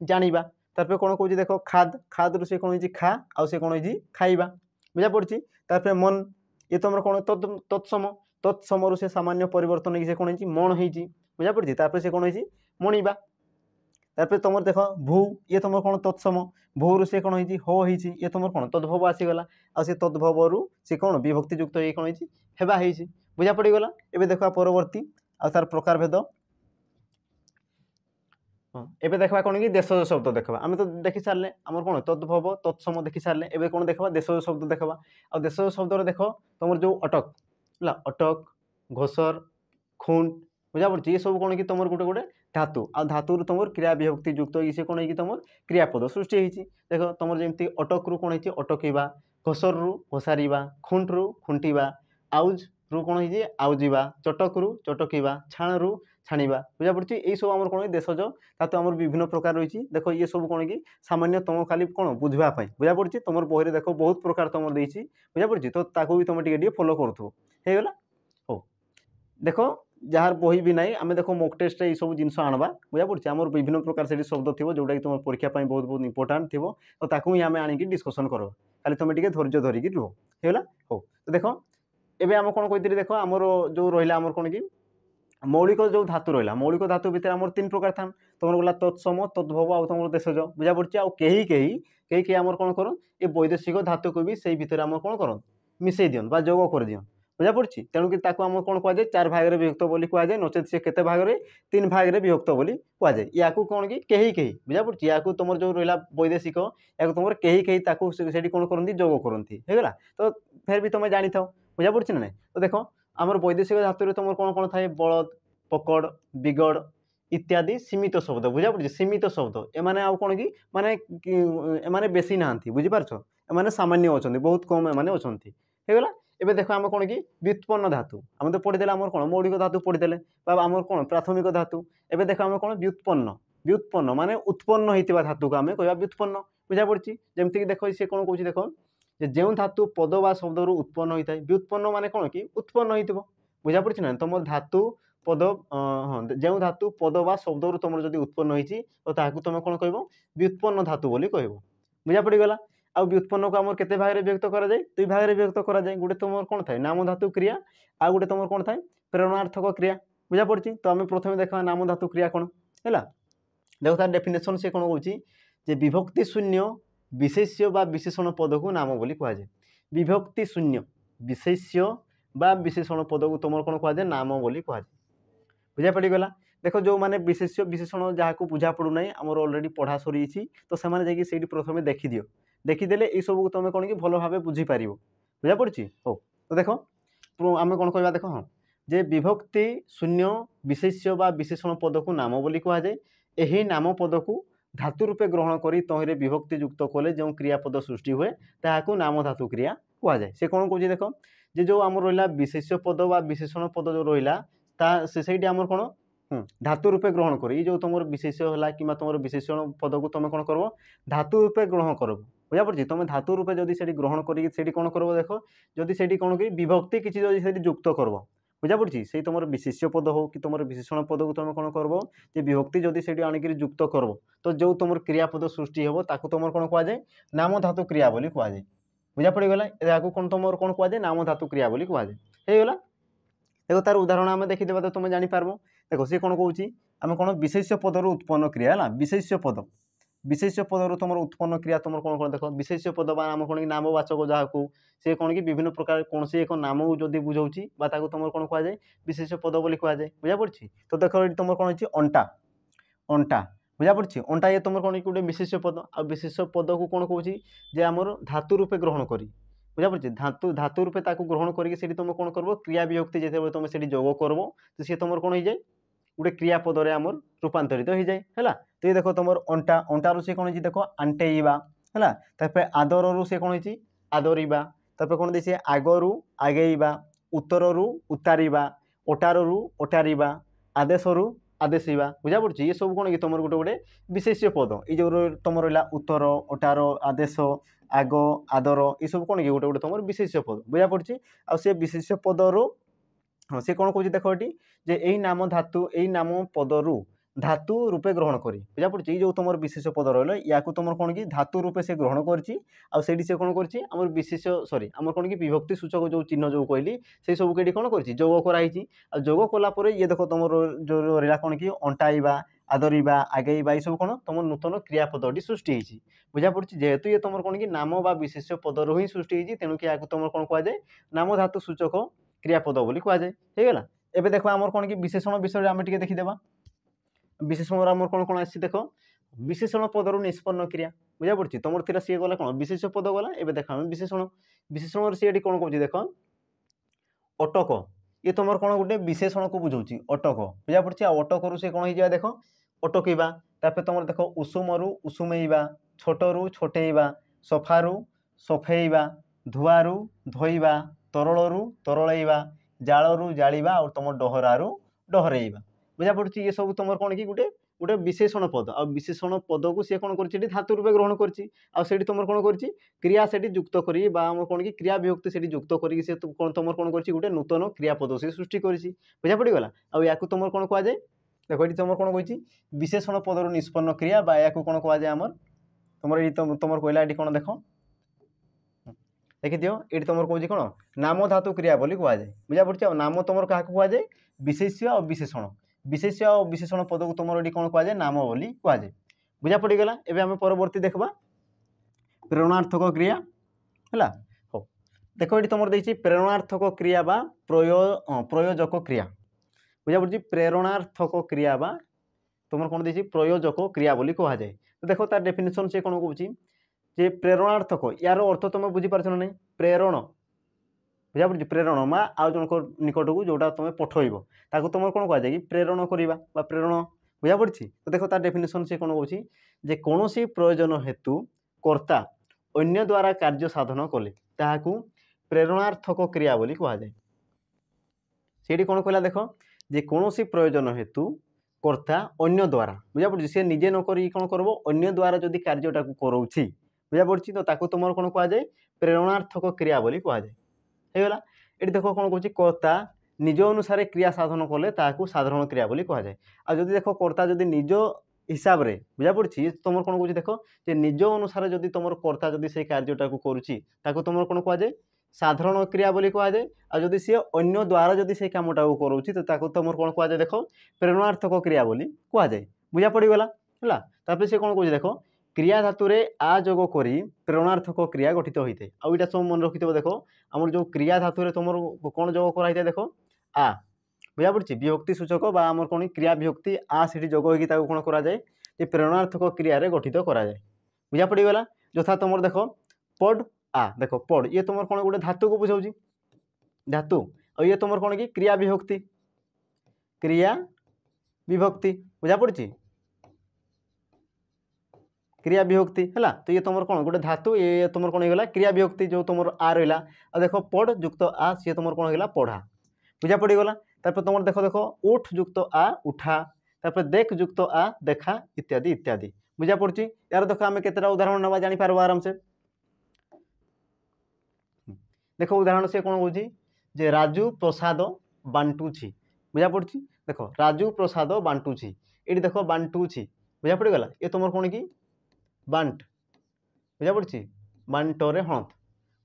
जानिबा। तापर कौन कौन देख खाद खाद रु से कौन खा आ से कौन खाइबा बुझा पड़ी। तापर मन ये तुम कौन तत्सम तत्सम रु से सामान्य परिवर्तन होगी से कौन मण होती बुझा पड़ी। तापर से कौन मणिबा। तापर तुम देख भू ये तुम कौन तत्सम भू रु से कौन होती ये तुम कौन तद्भव आसीगला आ से तद्भव रु से कौन विभक्ति युक्त हो कौन हेबा होती बुझा पड़गला। एबे देखा परवर्ती आ तार प्रकार भेद। हाँ एबे देखा कौन कि देशज शब्द देखा आम तो देखी सारे आम कौन तद्भव तत्सम देखी सारे एबे कौन देखा देशज शब्द देखा। आ देशज शब्द देख तुम जो अटक है अटक घोसर खुंट बुझा पड़ी। ये सब कौन कि तुम गोटे गोटे धातु आ धातु तुम क्रिया विभक्ति युक्त हो कौन तुम क्रियापद सृष्टि होती देख तुम जमी अटक रु कौन अटकवा घोसर रु घोसारिबा खुंट रु खुंटिबा आउज रु कौन आउजिबा चटक रु चटकवा छाण रु छाणीबा बुझा पड़ी। यही सब आम कौन देशज धातु आम विभिन्न प्रकार रही देख ये सब कौन कि सामान्य तुम खाली कौन बुझापी बुझा पड़ी। तुम बही देख बहुत प्रकार तुम देती बुझा पड़ी तो ताकू भी तुम टे फॉलो करूला हो देख जार बही भी ना आम देख मॉक टेस्ट ये सब जिन आनवा बुझा पड़ी। आम विभिन्न प्रकार से शब्द थी जोटा कि तुम परीक्षा बहुत बहुत इंपोर्टाट थी तो ताकू ही आम आनिक डिस्कसन कर खाली तुम टे धैर्य धरिकी रुह होगा हो। तो देख एबे आम कौन कही देख आमर जो रहा आमर कौन कि मौलिक जो धातु रहा मौलिक धातु भितर आम तीन प्रकार था तुम गला तत्सम तद्भव आ तुम देशज बुझा पड़ी। आ कहीं कहीं कहीं कहीं आम कौन कर ये वैदेशिक धातु को भी से भितर आम कौन कर मिसई दियन बा जोग कर दियन बुझा पड़ी। तेणुक आम कौन कहुए चार भाग में विभक्त बोली कहुए नचेत सी केते भाग में तीन भाग में विभक्त बोली कहुए या कौन कि कहीं कहीं बुझा पड़ी। या तुम जो रहा वैदेशिक या तुम कहीं कहीं से कौन करती जोग करती होगा तो फिर भी तुम जानी था बुझा पड़ी ना नहीं। तो देख आमर वैदेशिक धातु तुम कौन कौन थाए बलद पकड़ बिगड़ इत्यादि सीमित शब्द बुझा पड़ी। सीमित शब्द एमाने आउ कौन कि माने एमाने बेसी नाहांती बुझीपारछ एमाने सामान्य अच्छा बहुत कम एमाने अच्छी होगा। एबे देखो आम कौन कि व्युत्पन्न धातु आम तो पढ़ीदे आम कौन मौलिक धातु पढ़ीदे आम कौन प्राथमिक धातु एबे देखो आम कौन व्युत्पन्न व्युत्पन्न माने उत्पन्न होता धातु को आम कह व्युत्पन्न बुझा पड़ी। जमीक देख सी कौन कौन देख जो धातु पद बा शब्द रु उत्पन्न होता है व्युत्पन्न माने कौन कि उत्पन्न हो बुझा पड़ी ना तुम धातु पद हाँ जो धातु पद बा शब्द रु तुम जब उत्पन्न होती तो ताकू तुम कौन कह व्युत्पन्न धातु बोली कह बुझा पड़गला। आ व्युत्पन्न को आम केते भाग में विभक्त करा जाए दुई भाग में विभक्त करा जाए गोटे तुम कौन थाए नाम धातु क्रिया आ गोटे तुम कौन थाए प्रेरणार्थक क्रिया बुझा पड़ी। तो आम प्रथम देखा नाम धातु क्रिया कौन है देख तार डेफिनेशन से कौन कहे विभक्ति शून्य विशेष्य बा विशेषण पद को नाम बोली कहुए विभक्ति शून्य विशेष्य बा विशेषण पद को तुम कौन कहुए नाम बोली कहुए बुझा पड़गला। देख जो मैंने विशेष्य विशेषण जहाँ को बुझा पड़ूना आमर अलरेडी पढ़ा सरी तो से प्रथम देखीदि देखीदे ये सब तुम कौन कि भल भाव बुझीपार बुझा पड़ी हो। तो देख आम कौन कह देख हाँ जे विभक्ति शून्य विशेष्य बा विशेषण पद को नाम बोली कहुए यही नाम पद को धातु रूपे ग्रहण करी तहिरे विभक्ति युक्त कले जो क्रियापद सृष्टि हुए ताकू नाम धातु क्रिया कहुए से कौन कह देख जे जो आम रहा विशेष्य पद बा विशेषण पद जो रहा से आमर कौन धातु रूपे ग्रहण कर जो तुम विशेष्य है कि तुम विशेषण पद को तुम कौन कर धातु रूपे ग्रहण कर बुझा पड़ी। तुम धातु रूपे जदि से ग्रहण कर कौन कर देख जदि से कौन कि विभक्ति किसी युक्त कर बुझा पड़ी से तुम विशेष्य पद हो कि तुम विशेषण पद को तुम कौन कर विभक्ति जदि से आणिक युक्त कर तो जो तुम क्रियापद सृष्टि हे ताकू तुम कौन कहुए नाम धातु क्रिया बोली कहुए बुझा पड़गला। या कौन तुम कौन कहुए नाम धातु क्रिया बोली कहुए होगा। देखो तार उदाहरण आम देखीदे तो तुम जापर देखो सी कौन कौन आम कौन विशेष्य पदर उत्पन्न क्रिया है विशेष्य पदर तुम उत्पन्न क्रिया तुम कौन कौन देख विशेष्य पद आम कौन कि नामवाचक जहाँ को सी कौन कि विभिन्न प्रकार कौन सी एक नाम जदि बुझाऊँगी तुम कौन कहुए विशेष्य पद बोली कहुए बुझा पड़ी। तो देख तुम कौन अच्छी अंटा अंटा बुझा पड़ी अंटा ये तुम कौन गोटे विशेष्य पद आ विशेष्य पद को कौन कौन जे आमर धातु रूपे ग्रहण करी बुझा पड़ी धातु धातु रूपे ताकू ग्रहण करके सेठी तुम कौन करबो क्रिया विभक्ति जेते तुम सेठी जोग करबो तो सी तुम कौन हो जाए गोटे क्रियापद आमर रूपांतरित हो जाए है तो ये देख तुम अंटा अंटारू सी कौन देख आंटेଇବା है आदर से कौन हो आदरिबा कौन देसी आगरू आगेଇବା उत्तररू उतारिबा ओटारू ओटारिबा आदेशरू आदेशिबा बुझा पड़ी ये सब कौन कि तुम गोटे गोटे विशेष्य पद ये जो तुम रहा उत्तर ओटार आदेश आग आदर ये सब कौन कि गोटे गोटे तुम विशेष्य पद बुझा पड़ी आ से विशेष्य पदर हाँ सी कौन कौन देख ये जे यही नाम धातु यही नाम पदरू धातु रूपे ग्रहण करी बुझा पड़ी जो तुम विशेष पद रहा या तुम कौन कि धातु रूपे से ग्रहण करी से कौन कर विशेष सॉरी आम कौन कि विभक्ति सूचक जो चिन्ह जो कहली से सब कौन कर जोग कराई जोग कलापर ये देख तुम जो रहा कौन कि अंटाइबा आदरिबा आगेଇବା ये सब कौन तुम नूतन क्रियापदी सृष्टि बुझा पड़ी जेहेतु ये तुम कौन कि नाम बा विशेष पदर ही सृष्टि तेणुक तुम कौन कहुए नाम धातु सूचक क्रियापद बोली कहुए होगा एवं देख आम कौन कि विशेषण विषय आम टे देखीदेवा विशेषण आम कौन कौन आस देख विशेषण पदर निष्पन्न क्रिया बुझा पड़ी तुम थी सी गला कौन विशेष पद गला एवं देख विशेषण विशेषण सी कौन कौन देख अटक ये तुम कौन गोटे विशेषण को बुझाऊँ अटक बुझा पड़ी अटकरू से कौन हो देख अटकवा तुम देख उषुमरू उषुमेଇବା छोटरू छोटेଇବା सफारू सफेଇବା धुआरू धोଇବା तरलरू तरलैवा जालरू जालिबा और तुम डहरारू डहरेଇବା बुझा पड़ी ये सब तुम कौन कि गोटे गोटे विशेषण पद आ विशेषण पद को सी कौन कर धातु रूपे ग्रहण कर तुम कौन कर क्रिया से युक्त करी कौन कि क्रिया विभक्ति से युक्त करी तुम कौन कर गोटे नूतन क्रियापद से सृष्टि करी बुझा पड़गला आ तुम कौन कहुए देख ये तुम कौन कही विशेषण पदर निष्पन्न क्रिया या कौन कहुए आमर तुम ये तुम कहला ये कौन देख देखी दियो ये तुम कौन कौन नाम धातु क्रिया बोली कहुए बुझा पड़ी नाम तुम क्या कहुए विशेष्य और विशेषण विशेष्य और विशेषण पद को तुम ये कौन कहुए नाम बोली कहुए बुझा पड़गला एवं आम परवर्ती देखा प्रेरणार्थक क्रिया है हो देख ये तुम देखिए प्रेरणार्थक क्रिया बा प्रयोजक क्रिया बुझा पड़ी प्रेरणार्थक क्रिया बा तुम कौन देखिए प्रयोजक क्रिया बोली कहुए तो देखो तार डेफिनेशन से कौन कौन जे प्रेरणार्थक यार अर्थ तुम बुझीपार ना प्रेरण बुझा पड़ी प्रेरण मा आउ जन निकट को जोटा तुम पठेब ताको तुम कौन कहुए कि प्रेरण करवा प्रेरण बुझा पड़ी तो देखो तार डेफिनेशन से कौन कौन जे कौन प्रयोजन हेतु कर्ता अन्य द्वारा कार्य साधन कले ताकू प्रेरणार्थक क्रिया बोली कहुए से कौन कहला देख जे कौन प्रयोजन हेतु कर्ता अन्य द्वारा बुझा पड़ी सी निजे नक कौन करब अन्य द्वारा जदि कार्यटा करोछि बुझा पड़ी तो ताकू तुम कौन कहुए प्रेरणार्थक क्रिया बोली कहुएगला ये देख कौन कौन कर्ता निज अनुसार क्रिया साधन कले ताकू साधारण क्रिया बोली कहुए आ जदि देख कर्ता जदि निज हिसाब रे बुझा पड़ी तुम कौन कौन देख जे निज अनुसार जदि तुम कर्ता जदि से कार्यटा करुच्ची तुम कौन कहुए साधारण क्रिया बोली कहुए आ जदि सी अन्य द्वारा जदि से कामटा करुच्ची तो तुम कौन कहुए देख प्रेरणार्थक क्रिया बोली कहुए बुझा पड़गला है सी कौन कह देख क्रिया धातु रे आ जोग करी प्रेरणार्थक क्रिया गठित होता है आईटा सब मन रखि देख आम जो क्रिया धातु रे तुम कौन जोग कराई देख आ बुझा पड़ी विभक्ति सूचक आम कौन क्रिया विभक्ति आ से जोग हो कौन कराए प्रेरणार्थक क्रिया गठित कराए बुझा पड़गला यथा तुम देख पढ़ आ देख पढ़ ये तुम कौन गोटे धातु को बुझाऊँ धातु और ये तुम कौन कि क्रिया विभक्ति बुझा पड़ी क्रिया विभक्ति है तो ये तुम कौन गोटे धातु ये तुम कौन होगा क्रिया विभक्ति जो तुम आ रहा और देख पढ़ युक्त आ सी तुम कौन होगा पढ़ा बुझा पड़गला तुम देख देख उठ युक्त आ उठा देख युक्त आ देखा इत्यादि इत्यादि बुझा पड़ी यार देख आम केतटा उदाहरण नवा जापर आराम से देख उदाहरण से कौन कौन जे राजू प्रसाद बांटुछि बुझा पड़ी देख राजू प्रसाद बांटुछि ये देख बांटुछि बुझा पड़गला ये तुम कौन कि बांट बुझा पड़ी बांटरे हणत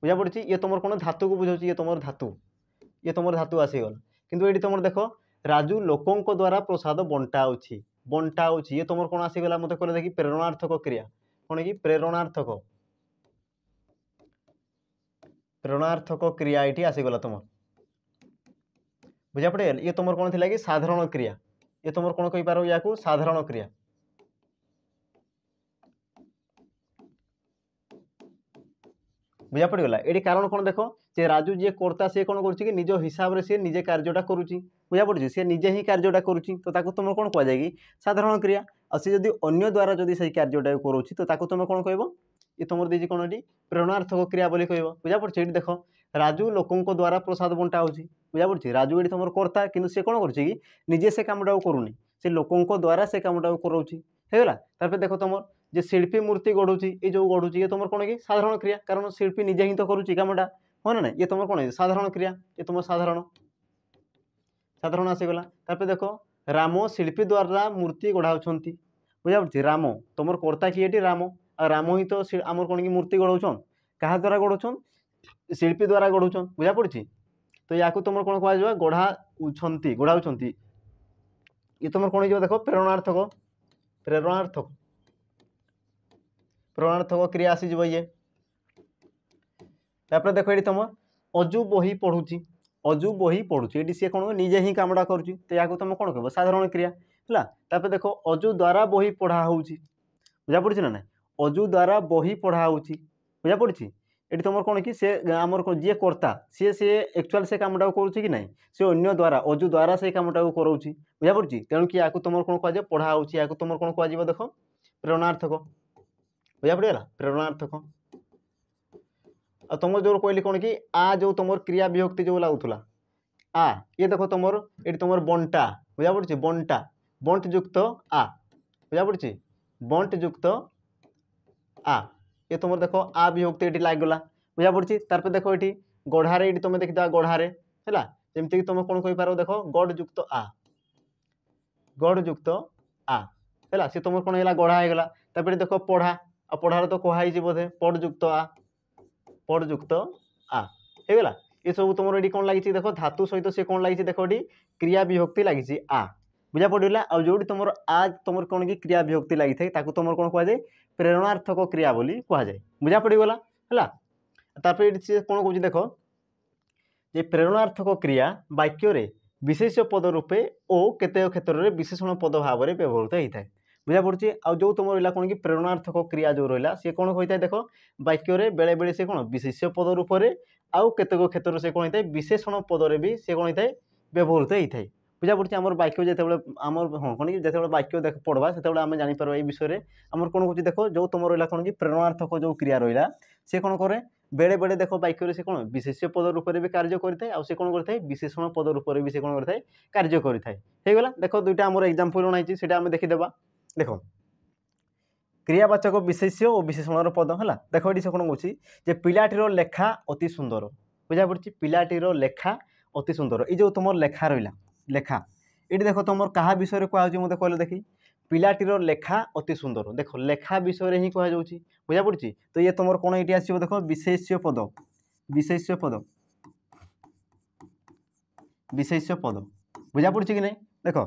बुझा पड़ी ये तुम कौन धातु को बुझाऊँ ये तुम धातु आसीगला किंतु ये तुम देख राजू लोकों द्वारा प्रसाद बंटाऊँच ये तुम कौन आसीगला मत कह देखिए प्रेरणार्थक क्रिया कौन कि प्रेरणार्थक क्रिया ये आसीगला तुम बुझा पड़े ये तुम कौन थी कि साधारण क्रिया ये तुम कौन कही पार या साधारण क्रिया बुझा पड़गला ये कारण कौन देख जे राजू जी कर्ता सी कौन कर निज हिसाब से सी निजे कार्यटा करुच्ची बुझा पड़ी सी निजे ही कार्यटा करुच्ची तो ताको तुम कौन कह जाएगी साधारण क्रिया और सी जदि अन्य द्वारा जदि से कार्यटा करुच्ची तो ताको तुम कौन कह ये तुम दीजिए कौन ये प्रेरणार्थक क्रिया बोली कह बुझा पड़ी ये देख राजू लोकों द्वारा प्रसाद बंटा हो बुझा पड़ी राजू ये तुम कर्ता कि सी कौन कर निजे से कामटा करूनी से लोकों द्वारा से कामटा कराऊँगी होगा तापर देख तुम जे शिल्पी मूर्ति गढ़ुची ये जो गढ़ुची ये तुम कौन कि साधारण क्रिया कारण शिल्पी निजे ही तो करुच्ची कामटा हाँ ना ये तुम कौन साधारण क्रिया ये तुम साधारण साधारण आसीगला तापर देख राम शिल्पी द्वारा मूर्ति गढ़ाऊँच बुझा पड़ी राम तुम कर्ता किए राम आ राम ही तो आमर कौन कि मूर्ति गढ़ाऊन क्या द्वारा गढ़ाऊन शिल्पी द्वारा गढ़ाऊन बुझा पड़ी तो या तुम कौन कह गढ़ाऊँ ये तुम कौन हो देख प्रेरणार्थक प्रेरणार्थक प्रेरणार्थक क्रिया आसीज ये तापर देख ये तुम अजु बही पढ़ुची अजु बही पढ़ुची ये सी कौन निजे ही कामटा करुच्ची तो या तुम कौन कह साधारण क्रिया है तापर देख अजु द्वारा बही पढ़ा हो बुझा पड़ी ना अजु द्वारा बही पढ़ा हो बुझा पड़ी ये तुम कौन कि से आमर जी कर्ता सी सी एक्चुअल से कामटा करुच्ची कि ना सी अन्य द्वारा अजु द्वारा से कामटा कराऊँगी बुझा पड़ी तेणु कि या तुम कौन कह पढ़ा हो तुम कौन कह देख प्रेरणार्थक बुझा पड़ेगा प्रेरणार्थक आ तुम जो कहली कौन कि आ जो तुम क्रिया विभक्ति जो लगुला आ ये देख तुम ये तुम बंटा बुझा पड़ी बंटा बंट युक्त आ बुझा पड़ी बंट युक्त आ ये तुम देख आ विभक्ति ये लगला बुझा पड़ी तार देख ये गढ़ारे ये तुम देखी गढ़ारे है जमीक तुम कौन कही पार देख गढ़ युक्त आ गढ़ युक्त आ है सी तुम कौन है गढ़ा होगा तापर देख पढ़ा आ पढ़ार तो कहुई बोधे पढ़ युक्त आ पढ़ युक्त आ होगा ये सब तुम ये कौन लगी देख धातु सहित सी कौन लगी देख ये क्रिया विभक्ति लगी आ बुझा पड़ा आ जो तुम आ तुम कौन कि क्रिया विभक्ति लगी था तुम कौन कह जाए प्रेरणार्थक क्रिया बोली कह जाए बुझा पड़गला है तापर सी कौन कह देख जे प्रेरणार्थक क्रिया वाक्य विशेष पद रूपे और केतेक क्षेत्र में विशेषण पद भाव में व्यवहृत होता है बुझा पड़ी आ जो तुम रहा कौन कि प्रेरणार्थक क्रिया जो रहा सी कौन होता है देख वाक्य बेले बेले से कौन विशेष पद रूप से आउ केतेक क्षेत्र से कौन होता है विशेषण पद भी से कौन होता है व्यवहृत होता है बुझा पड़ी आम वाक्य जो आम हाँ कौन कि जो वाक्य देख पढ़वा से आम जापर ये विषय में आम कौन कह देख जो तुम रहा कौन कि प्रेरणार्थक जो क्रिया रहा सी कौन करे बेले बेले देख वाक्य से कौन विशेष पद रूप से भी कार्य करता है कौन करता है विशेषण पद रूप से भी से कौन करता है कार्य करता देख दुईटा आम एग्जांपल बनाई से आम देखीदेवा देख क्रियावाचक विशेष्य और विशेषण पद है देख ये से कौन कहे पिलाटीर लेखा अति सुंदर बुझा पड़ी पिलाटीर लेखा अति सुंदर ये जो तुम लेखा रहा लेखा ये देख तुम क्या विषय कहुच्छी मत कहले देखी पिलाटीर लेखा अति सुंदर देख लेखा विषय ही कह बुझा पड़ी तो ये तुम कौन ये आसो देख विशेष्य पद विशेष्य पद विशेष्य पद बुझा पड़ी कि नहीं देख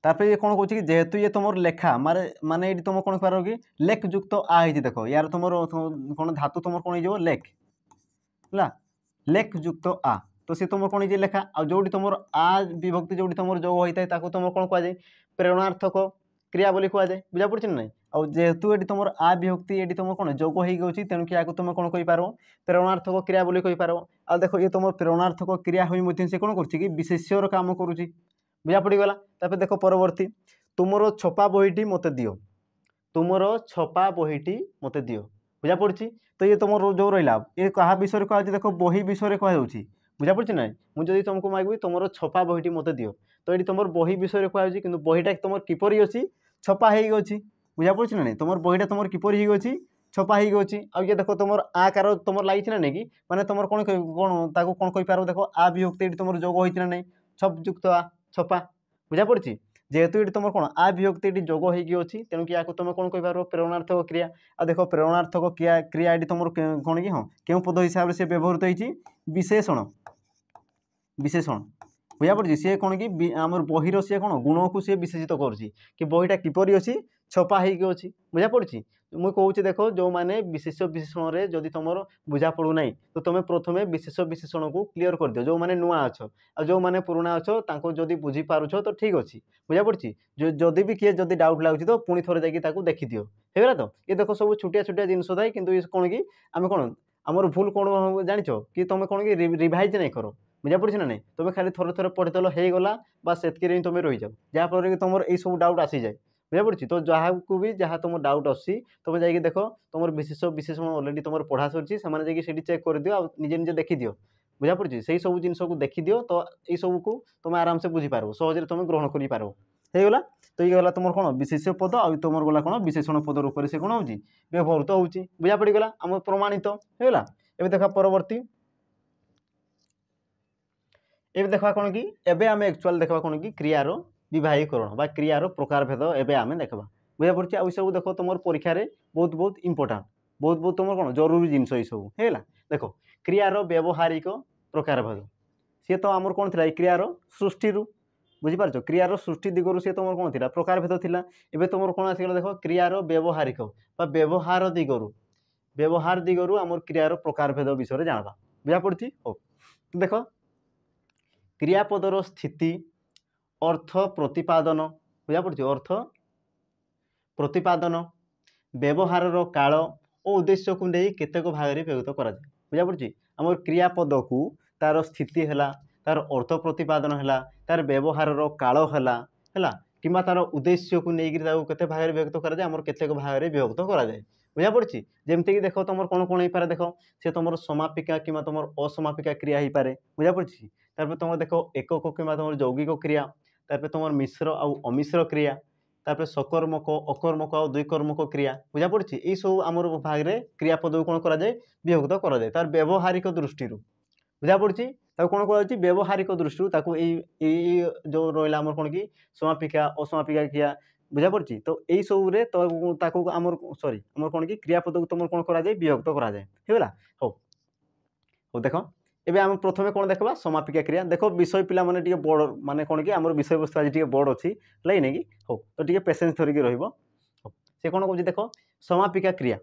तापर ये कौन कहे जेहेतु ये तुम लेखा माने ये तुम कौन कह कि लेख युक्त आ है देख यार तुम कौन धातु तुम कौन हो लेख है लेख युक्त आ तो सी तुम कौन है लेखा आ जो तुम आ विभक्ति जो तुम जो होता है तुम कौन कह जाए प्रेरणार्थक क्रिया बोली कह जाए बुझा पड़ी ना और जेहेतु ये तुम आ विभक्ति ये तुम कौन जोग हो तेणुक तुम कौन कहींपार प्रेरणार्थक क्रिया बोली कहींपार आ देख ये तुम प्रेरणार्थक क्रिया हो से कौन कर विशेष्यर काम करुच्ची बुझा पड़गला तापर देख परवर्ती तुमर छपा बहीटी मत दियो तुमर छपा बहीटी मत दियो बुझा पड़ी तो ये तुम जो रहा ये क्या विषय कह देख बही विषय कह बुझा पड़ी ना मुझे तुमको मांगी तुम छपा बहीटी मत दियो तो ये तुम बही विषय कह कि बहीटा तुम किपरि अच्छी छपा हो बुझा पड़ी ना तुम बहीटा तुम किपरि हो छपा हो ये देख तुम आकार तुम लगी ना नहीं कि मैंने तुम कौन कौन कौन कहींपार देख आ विभक्ति तुम जोग होना नहीं छप युक्त आ छपा बुझा पड़ी जेहेतु ये तुम कौन आ विभक्ति जोग होगी तेणुक तुम कौन कहींपार प्रेरणार्थक क्रिया आ देख प्रेरणार्थक क्रिया ये तुम कौन कि हाँ क्यों पद हिसाब से व्यवहृत होती विशेषण विशेषण बुझा पड़ी सी कौन कि आम बहीर सी कौन गुण को सी विशेषित कि बहीटा किपरि अच्छी छपा हो बुझा पड़ी मुझे कहूँ देख जो मैंने विशेष विशेषण में जदि तुम बुझा पड़ूना तो तुम प्रथम विशेष विशेषण को क्लीयर कर दियो जो मैंने नुआ अच्छ आ जो मैंने पुराना अच्छो जदि बुझीपार तो ठीक अच्छे बुझा पड़ी जदि भी किए जदि डाउट लगुच तो पुणी थोड़े जाकि देखी दियो होगा तो ये देख सब छोटिया छोटिया जिनस थाए कि कौन कि आम कौन आमर भूल कौन जान कि तुम कौन कि रिभाइज नहीं कर बुझा पड़ी ना नहीं तुम खाली थोड़े थोड़े पढ़ीदेल हो गला बस से तुम रही जाओ जहाँफल कि तुम यू डाउट आसी जाए बुझा पड़ी तो जहाँ को भी जहाँ तुम डाउट आसी तुम जाइए देख तुम विशेषण अलरेडी तुम पढ़ा सरी से चेक कर दियो निजे निजे देखी दियो बुझा पड़ी से सब जिन को देखी दियो तो ये सब को तुम आराम से बुझीपार सहज तुम ग्रहण कर गला तो ये गला तुम कौन विशेष पद आ तुम गला कौन विशेषण पद रूप से कौन हो व्यवहृत हो बुझा पड़गला आम प्रमाणित होगा एवं देखा परवर्ती एवं देखा कौन कि एबे आम एक्चुअल देखा कौन कि क्रियार विभागीकरण बा क्रियार प्रकार भेद एवं आम देखा बुझा पड़ी आ सब देख तुम परीक्षा बहुत बहुत इंपोर्टाट बहुत तुम कौन जरूरी जिनस सब है देख क्रियार व्यवहारिक प्रकार भेद सी तो आमर कौन थी क्रियार सृष्टि बुझीपार क्रियार सृष्टि दिगरू सी तुम कौन थी प्रकार भेद थी एवं तुम कौन आसगला देख क्रियार व्यवहारिक व्यवहार दिगरू आमर क्रियार प्रकार भेद विषय जानवा बुझा पड़ी हो देख क्रियापदर स्थिति अर्थ प्रतिपादन बुझा पड़ी अर्थ प्रतिपादन व्यवहार काल और उद्देश्य को नहीं केतेक भाग में व्यक्त कर बुझा पड़ी आम क्रियापद को तार स्थिति है तार अर्थ प्रतिपादन है तार व्यवहार काल है कि तार उद्देश्य को लेकिन केते भाग में व्यक्त कर केतेक भाग में विभक्त कराए बुझा पड़ी जमीक देख तुम कौन कौन हो पारे देख सी तुम समापिका कि तुम असमापिका क्रिया हो पाए बुझा पड़ी तार तुम देख एकक कि तुम यौगिक क्रिया तार तुम मिश्र आ अमिश्र क्रिया तापर सकर्मक अकर्मक और द्विकर्मक क्रिया बुझा पड़ी यही सब आम भाग में क्रियापद को कौन कराए विभक्त कराए तार व्यवहारिक दृष्टि बुझा पड़ी कौन कह व्यवहारिक दृष्टि जो रहा आम कौन कि समापिका असमापिका क्रिया बुझा पड़ी तो यही सब तो आमर सॉरी आम कौन कि क्रियापद को तुम कौन कराए विभक्त कराए होगा हो देख एबे आम प्रथमे कौन देखा समापिका क्रिया देख विषय पिला माने बड़ माने कौन कि आम विषय वस्तु आज बड़ अच्छी लगे कि हो तो टे पेसेन्स धरिकी रे कौन कौन देख समापिका क्रिया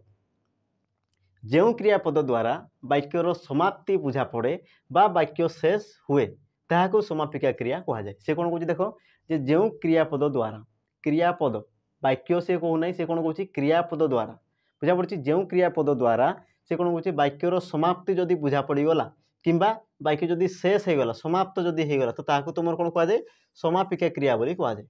जो क्रियापद द्वारा वाक्यर समाप्ति बुझा पड़े बा वाक्य शेष हुए ताहाको समापिका क्रिया कहुए से कौन कह देख जो क्रियापद द्वारा क्रियापद वाक्य से कहूना से कौन कह क्रियापद द्वारा बुझा पड़ी जो क्रियापद द्वारा से कौन कह वाक्यर समाप्ति जदि बुझा पड़गला किंबा वाक्य जदि शेष हो गला समाप्त जदि हो गला तो ताहाको तुम कौन कहुए समापिका क्रिया बोली कहुए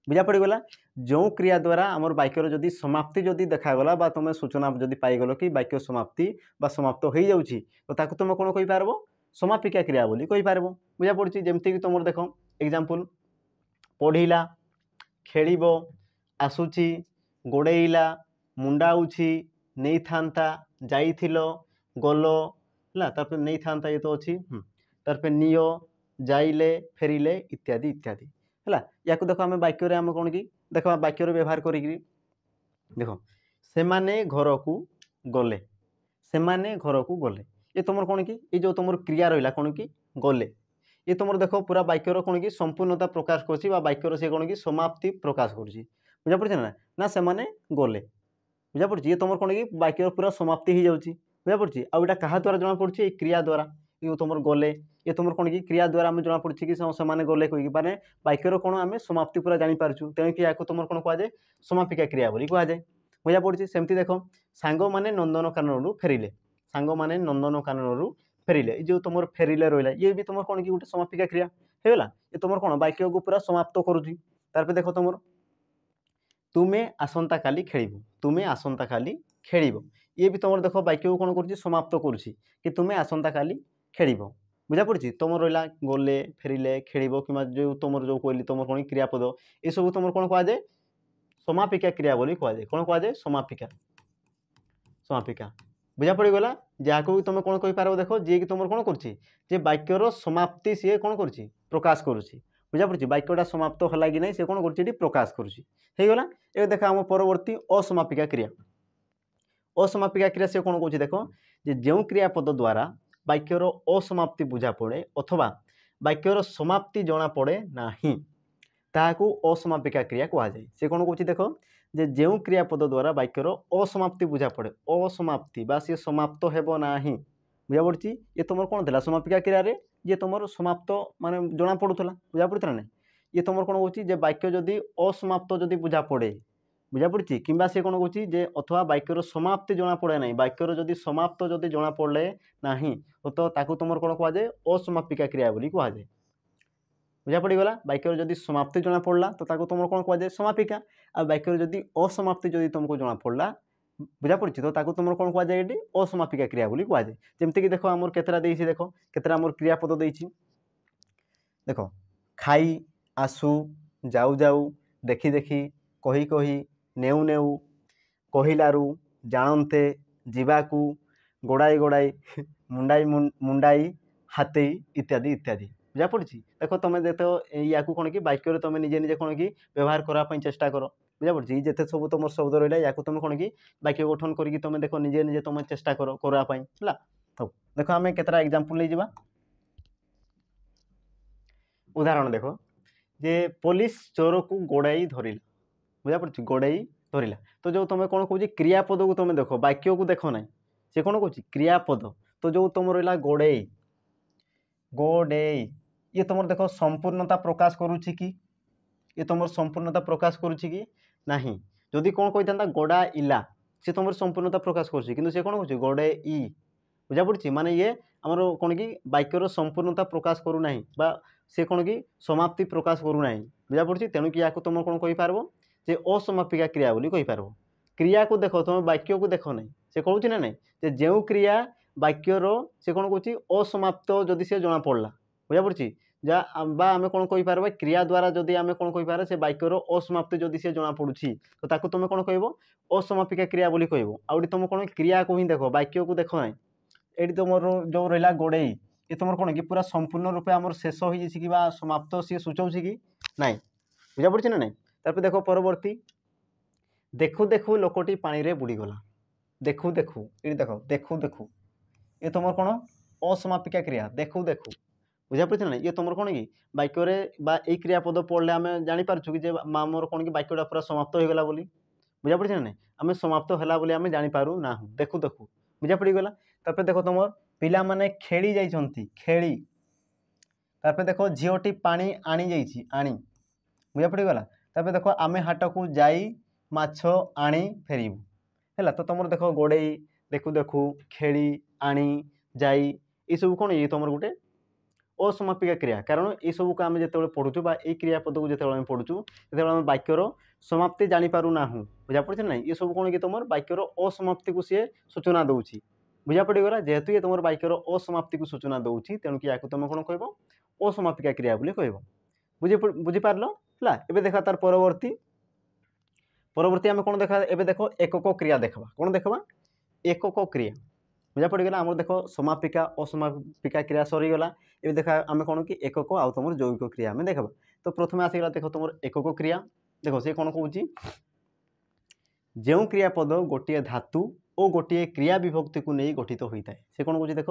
बुझा पड़गला जो क्रिया द्वारा आमर वाक्यर जदि समाप्ति जदि देखागला बा तुम सूचना जदि पाइगल कि वाक्य समाप्ति बा समाप्त हो जाउछि तो ताको तुम कौन कहि पारबो समापिका क्रिया बोली कहि पारबो बुझा पड़छि जेमति कि तुम देख एग्जांपल पढ़िला खेलिबो आसुछि गोड़ेइला मुंडाउछि नहीं थांता जाइथिलो गलो है तापर नहीं थांता ये तो अच्छी तार नियो जाइले फेरिले इत्यादि इत्यादि है या देख आम वाक्य आम कौन कि देख वाक्य व्यवहार कर देख से माने घर को गले से माने घर को गले ये तुम कौन कि ये जो तुम क्रिया रहा कौन कि गले ये तुम देख पूरा वाक्यर कौन कि संपूर्णता प्रकाश कर वाक्यर से कौन कि समाप्ति प्रकाश कर बुझा पड़ी ना से माने गले बुझा पड़ी ये तुम कौन कि वाक्यर पूरा समाप्ति हो जाऊँगी बुझा पड़ी आउटा क्या द्वारा जना पड़ी क्रिया द्वारा ये तुम गले ये तुम कौन कि क्रिया द्वारा आम जना पड़ी कि से गले कहीं माने वाक्यर कौन आम समाप्ति पूरा जानीपारचु तेणुक या तुम कौन कहुए समापिका क्रिया बोली कहुए बुझा पड़ी सेमती देख सांग मैंने नंदनकानन फेरिले सांग मैंने नंदनकानन फेरिले जो तुम फेरिले रहा ये भी तुम कौन कि गोटे समापिका क्रिया होगा ये तुम कौन वाक्य को पूरा समाप्त करुच्ची तार देख तुम तुम्हें आसंता काली खेलिबो तुम्हें आसंता काली खेलिबो ये भी तुम देख वाक्य को कौन कर समाप्त करुच्ची कि तुम्हें आसंता काली खेलिबो बुझा पड़ी तुम रहा गले फेरिले खेलिबो कि जो तुम जो कहली तुम कौन क्रियापद ये सब तुम कौन कहुए समापिका क्रिया बोली कहुए कौन कहुए समापिका समापिका बुझा पड़गला जहाँ तुम कौन कही पार देख जी कि तुम कौन कर वाक्यर समाप्ति सी कौन कर प्रकाश करुच्ची बुझा पड़ी वाक्यटा समाप्त है कि नहीं से कौन कर प्रकाश करुला ये देख आम परवर्ती असमापिका क्रिया असमापिका क्रिया से कौन कह देख जो क्रियापद द्वारा वाक्यर असमाप्ति बुझा पड़े अथवा वाक्यर समाप्ति जना पड़े नाही ताहाकू असमापिका क्रिया कहुए से कौन कह देख जो क्रियापद द्वारा वाक्यर असमाप्ति बुझा पड़े असमाप्ति बा सी समाप्त हेबो नाही बुझा पड़ी ये तुम कौन थी समापिका क्रिया रे ये तुम समाप्त माने जना पड़ूला बुझा पड़ता ना ये तुम कौन कह वाक्य जदि असमाप्त जदि बुझा पड़े बुझा पड़ी कि सी कौन कौच जे अथवा वाक्यर समाप्ति जना पड़े ना वाक्यर जदि समाप्त जदि जना पड़े ना तो ताकू तुम कौन कहुए असमापिका क्रिया बोली कहुए बुझा पड़गला वाक्यर जदि समाप्ति जना पड़ा तो ताकू तुम कौन कहुए समापिका आ वाक्यर जदि असमाप्ति जदि तुमको जना पड़ा बुझा पड़ी तो ताकू तुम कौन कहुए ये असमापिका क्रिया बोली कहुए जमीक देख आम केतरा देख केतरा आम क्रियापद देख देख खाई आसु जाऊ जाऊ देखी देखी कही कही नेउ नेउ कहिलारू जानते जीवाकू गोड़ाई गोड़ाई मुंडाई मुंडाई हाथी इत्यादि इत्यादि बुझा पड़ी देख तुम देख या कौन कि वाक्य तुम निजे निजे कौन कि व्यवहार करने चेष्टा कर बुझा पड़ी जिते सब तुम शब्द रहा या तुम कौन कि वाक्य गठन करके तुम देख निजे निजे तुम चेष्टा करवाई है तो देख आम केतरा एग्जांपल नहीं जावा उदाहरण देख जे पुलिस चोर को गोड़ाई धरिला बुझा पड़ी गोड़ाई धरिला तो जो तुम कौन कौच क्रियापद को तुम देख वाक्य को देख ना से कौन कौच क्रियापद तो जो तुम रहा गोड़ेई गोड़ेई ये तुम देख संपूर्णता प्रकाश करुच्ची कि ये तुम संपूर्णता प्रकाश करुच्ची कि नहीं जदि कौन कही था गोड़ा इला सी तुम संपूर्णता प्रकाश करुच्ची से कौन कौच गोड़े इ बुझा पड़ी माने ये आमर कौन कि वाक्यर संपूर्णता प्रकाश करूना बा से कौन कि समाप्ति प्रकाश करूना बुझा पड़ी तेणु कि या तुम कौन कही पार जे असमापिका क्रिया बोली कही पार क्रिया को देख तुम वाक्य को देख ना से कहूँ ना ना जे जो क्रिया वाक्यर से कौन कौच असमाप्त जदि से जना पड़ा बुझा पड़ी जा आम कौन कही पार क्रिया द्वारा जदि आम कौन कही पार से वाक्यर असमाप्ति जदि से जना पड़ुछि तो ताकू तुम कौन कह असमापिका क्रिया बोली कह आउट तुम कौन क्रिया को ही देख वाक्य को देख ना ये तुम जो रहा गोड़ेई ये तुम कौन कि पूरा संपूर्ण रूपे आम शेष हो समाप्त सी सूचाऊँ कि ना बुझा पड़ी ना ना तापर देख परवर्ती देखु देखु लोकटी पानी रे बुड़ीगला देखु देखु ये देख देखु देखु ये तुम कौन असमापिका क्रिया देखु देखु बुझा पड़ी ना ये तुम कौन कि वाक्य यही क्रियापद पढ़ले आम जापर कि आमर कौन कि वाक्यटा पूरा समाप्त हो गला बोली बुझा पड़ी ना आम समाप्त है बोली आम जापारू ना देखु देखु बुझा पड़गला तापर देख तुम पिला माने खेली जाइछंती खेली तापर देख झीटी पानी आनी जाइछि आनी बुझा पड़गला तापर देख आमे हाट को जाई माछ आनी फेरबू है तो तुम देख गोड़ेई देखु देखु खेली आनी जाई ये सब कौन ये तुम गोटे असमापिका क्रिया कारण ये सब को आम जो पढ़ुचु ये क्रियापद को जो पढ़ुचु जो वाक्यर समाप्ति जापारू ना बुझा पड़ी ना ये सब कौन कि तुम वाक्यर असमाप्ति को सी सूचना दूसरी बुझा पड़गला जेहेतु ये तुम वाक्यर असमाप्ति को सूचना दूसरी तेणुक या तुम कौन कह असमापिका क्रिया बोली कह बुझीपार है एवं देखा तार परवर्ती परवर्ती आम कौन देखा एवं देख एकक क्रिया देखा कौन देखा एकक क्रिया बुझा पड़गला आम देख समापिका असमापिका क्रिया सरीगला ये देखा आम कौन कि एकक आउ तुम जैविक क्रिया आम देखा तो प्रथम आसगला देख तुम एकक क्रिया देख से कौन कौच जो क्रियापद गोटे धातु और गोटे क्रिया विभक्ति को नहीं गठित होता है से कौन कौच देख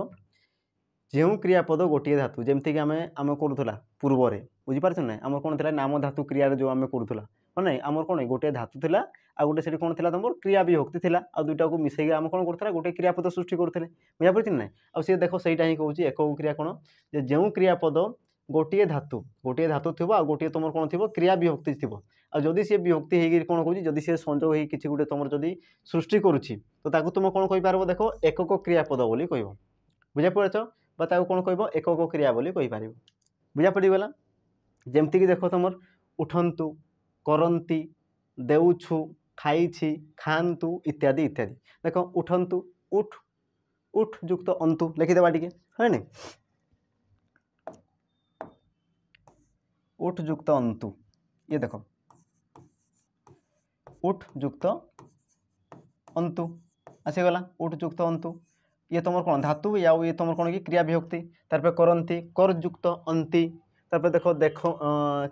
जो क्रियापद गोटे धातु जमीक आम करूला पूर्व बुझीपार ना आम कौन थी नाम धातु क्रिया जो आम करूला ना आम कौन गोटे धातु थी आ गोटे से कौन थी तुम क्रिया विभक्ति थी आ दुईटा को मिसेक आम कौन करते गोटे क्रियापद सृष्टि करते बुझा पड़ी ना आ सी देख सहीटा ही कौच एक क्रिया कौन जो क्रियापद गोटे धातु थी आ गोटे तुम कौन थी क्रिया विभक्ति थी आदि सी विभक्ति होगी कौन कौच जदि सी संजोग हो किसी गोटे तुम जदि सृष्टि करुच्ची तो ताकू तुम कौन कहींपार देख एकक क्रियापद बोली कह बुझा पड़ बा कौन कह एकक क्रिया बोली कहींपार बुझा पड़गला जमीक देख तुम उठंतु करंती देउछु खाइछि खांतु इत्यादि इत्यादि देख उठंतु उठ उठ युक्त अंतु लिखिदेवा टिके है नहीं उठ युक्त अंतु ये देख उठ युक्त अंतु आसीगला उठ युक्त अंतु ये तुम कौन धातु या ये तुम कौन कि क्रिया विभक्ति तार करंती कर युक्त अंति तार देख देख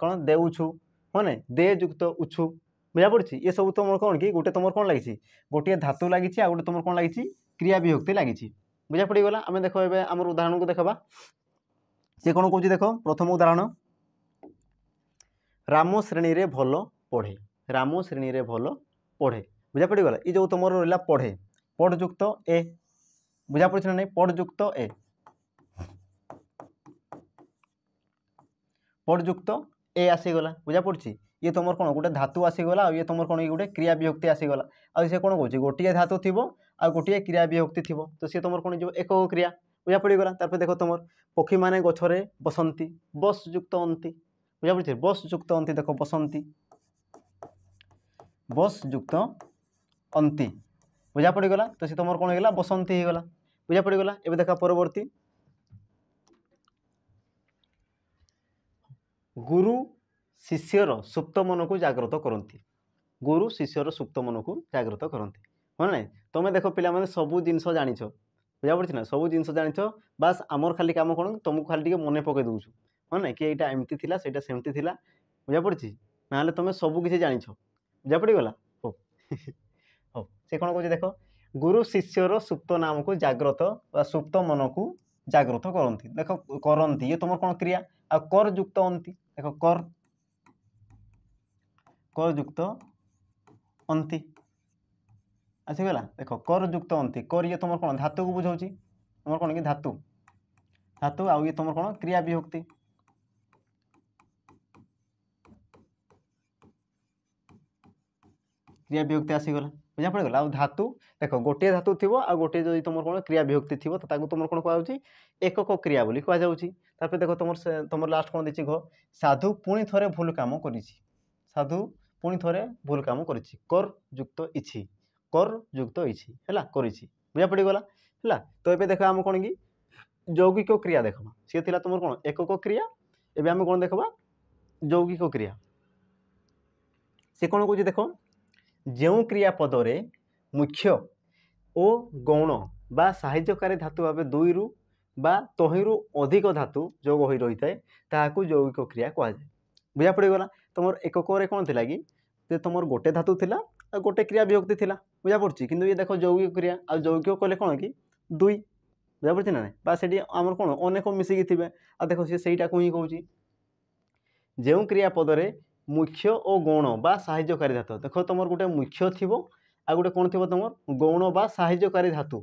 कौन देउछु हाँ ना दे युक्त उछु बुझा पड़ी ये सब तुम कौन कि गोटे तुम कौन लगी गोटे धातु लगी आ गोटे तुम कौन लगी क्रिया विभक्ति लगी बुझा पड़गला आम देख आम उदाहरण को देखा सी कौन कौच देख प्रथम उदाहरण राम श्रेणी रे भल पढ़े राम श्रेणी रे भल पढ़े बुझा पड़गला ये जो तुम रहा पढ़े पढ़ युक्त ए बुझा पड़ी ना नहीं पढ़ युक्त ए पढ़ युक्त ए आसीगला बुझा पड़ी ये तुम कौन गोटे धातु आसीगला ये तुम कौन गोटे क्रिया विभक्ति आसीगला आ से कौन कौन गोटे धातु थी आ गोटे क्रिया विभक्ति थी तो सी तुम कौन एक क्रिया बुझा पड़गला। तापर देख तुम पक्षी मैंने गछरे बसंती बस युक्त अंति बुझा पड़े बस युक्त अंति देख बसंती बस युक्त अंति बुझा पड़गला तो सी तुम कौन होगा बसंती होगला बुझा पड़गला। एवं देखा परवर्ती गुरु शिष्यर सुप्त मन को जागृत करती गुरु शिष्यर सुप्त मन को जागृत करती हाँ ना तुम देख पे सबू जिनस जाच बुझा पड़ी ना सबू जिन जाच बास आमर खाली कम कौन तुमको खाली टे मन पकई दूसु हाँ ना कि यहाँ एमती थी से सेमती थी बुझा पड़ी ना तुम सबू किसी जाच बुझा पड़गला हो हो से कौन कह देख गुरु शिष्यर सुप्त नाम को जागृत सुप्त मन को जागृत करती देख करती ये तुम कौन क्रिया आ कर युक्त अंति देख कर युक्त अंति आसीगला देख कर युक्त अंति कर ये तुम कौन धातु को बुझाऊँ तुम कौन कि धातु धातु आ ये तुम कौन क्रिया विभक्ति क्रिया विभक्ति आसीगला बुझा पड़गला। आ धातु देख गोटे धातु थी आ गोटे जो तुम कौन क्रिया विभक्ति थी तो तुम कौन कहुच्छी एकक क्रिया बोली कहुच्छी। तापर देख तुम लास्ट कौन देखी कह साधु पुणी थोड़े भूल काम कर साधु पुणी थोड़े भूल काम कर युक्त इछि कर युक्त इछि है कर बुझा पड़गला है। तो ये देख आम कौन कि यौगिक क्रिया देखा सी थी तुम कौन एकक क्रिया एवं आम कौन देखा यौगिक क्रिया सी कौन कह देख जो क्रियापदरे मुख्य और गौण बा साहाय्यकारी धातु भाव दुईरु बा तहिरु अधिक धातु जोग हो रही है ताकू यौगिक क्रिया कहुए बुझा पड़गला। तुम एकक कौन थी कि तुम गोटे धातु थिला गोटे क्रिया विभक्ति थिला बुझा पड़ी कि ये देख यौगिक क्रिया आ यौगिक कले कौन कि दुई बुझा पड़ी ना बा से आमर कौन अनेक मिसिकी थे आ देख सी सहीटा को ही कौच जो क्रियापदरे मुख्य और गौण बा साहाय्यकारी धातु देख तुम गोटे मुख्य थी आ गोटे कौन थी तुम गौण बा साहाय्यकारी धातु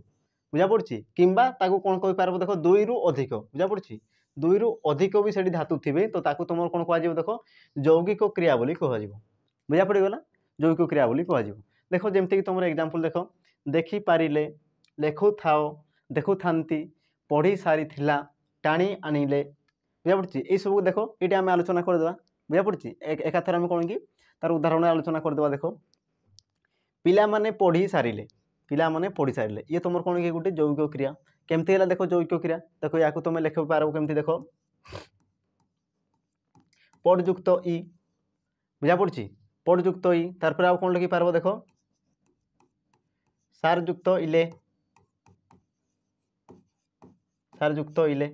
बुझा पड़ी कि कौन कही पार देख दुईरु अधिक बुझा पड़ी दुईरु अधिक भी से धातु थे तो तुम कौन कह देख यौगिक क्रिया बोली कह बुझा पड़गला यौगिक क्रिया बोली कह देख जमीक तुम एग्जांपल देख देखी पारिले लेखु थाओ देखु थांती पढ़ी सारी थिला टाणी आनिले बुझा पड़ी ये सब देख ये आम आलोचना करदे बुझा पड़ी एकाथर आम कौन कि तार उदाहरण आलोचना करदे देख पिला माने पढ़ी सारिले पिला माने पढ़ी सारिले ये तुम कौन कि गोटे यौगिक क्रिया केमती है देख यौगिक क्रिया देख या तुम लिख पार केमती देख पढ़ युक्त इ बुझा पड़ी पढ़ युक्त इ तार आउ कौन लिखि पार देख सार युक्त इले सार युक्त इले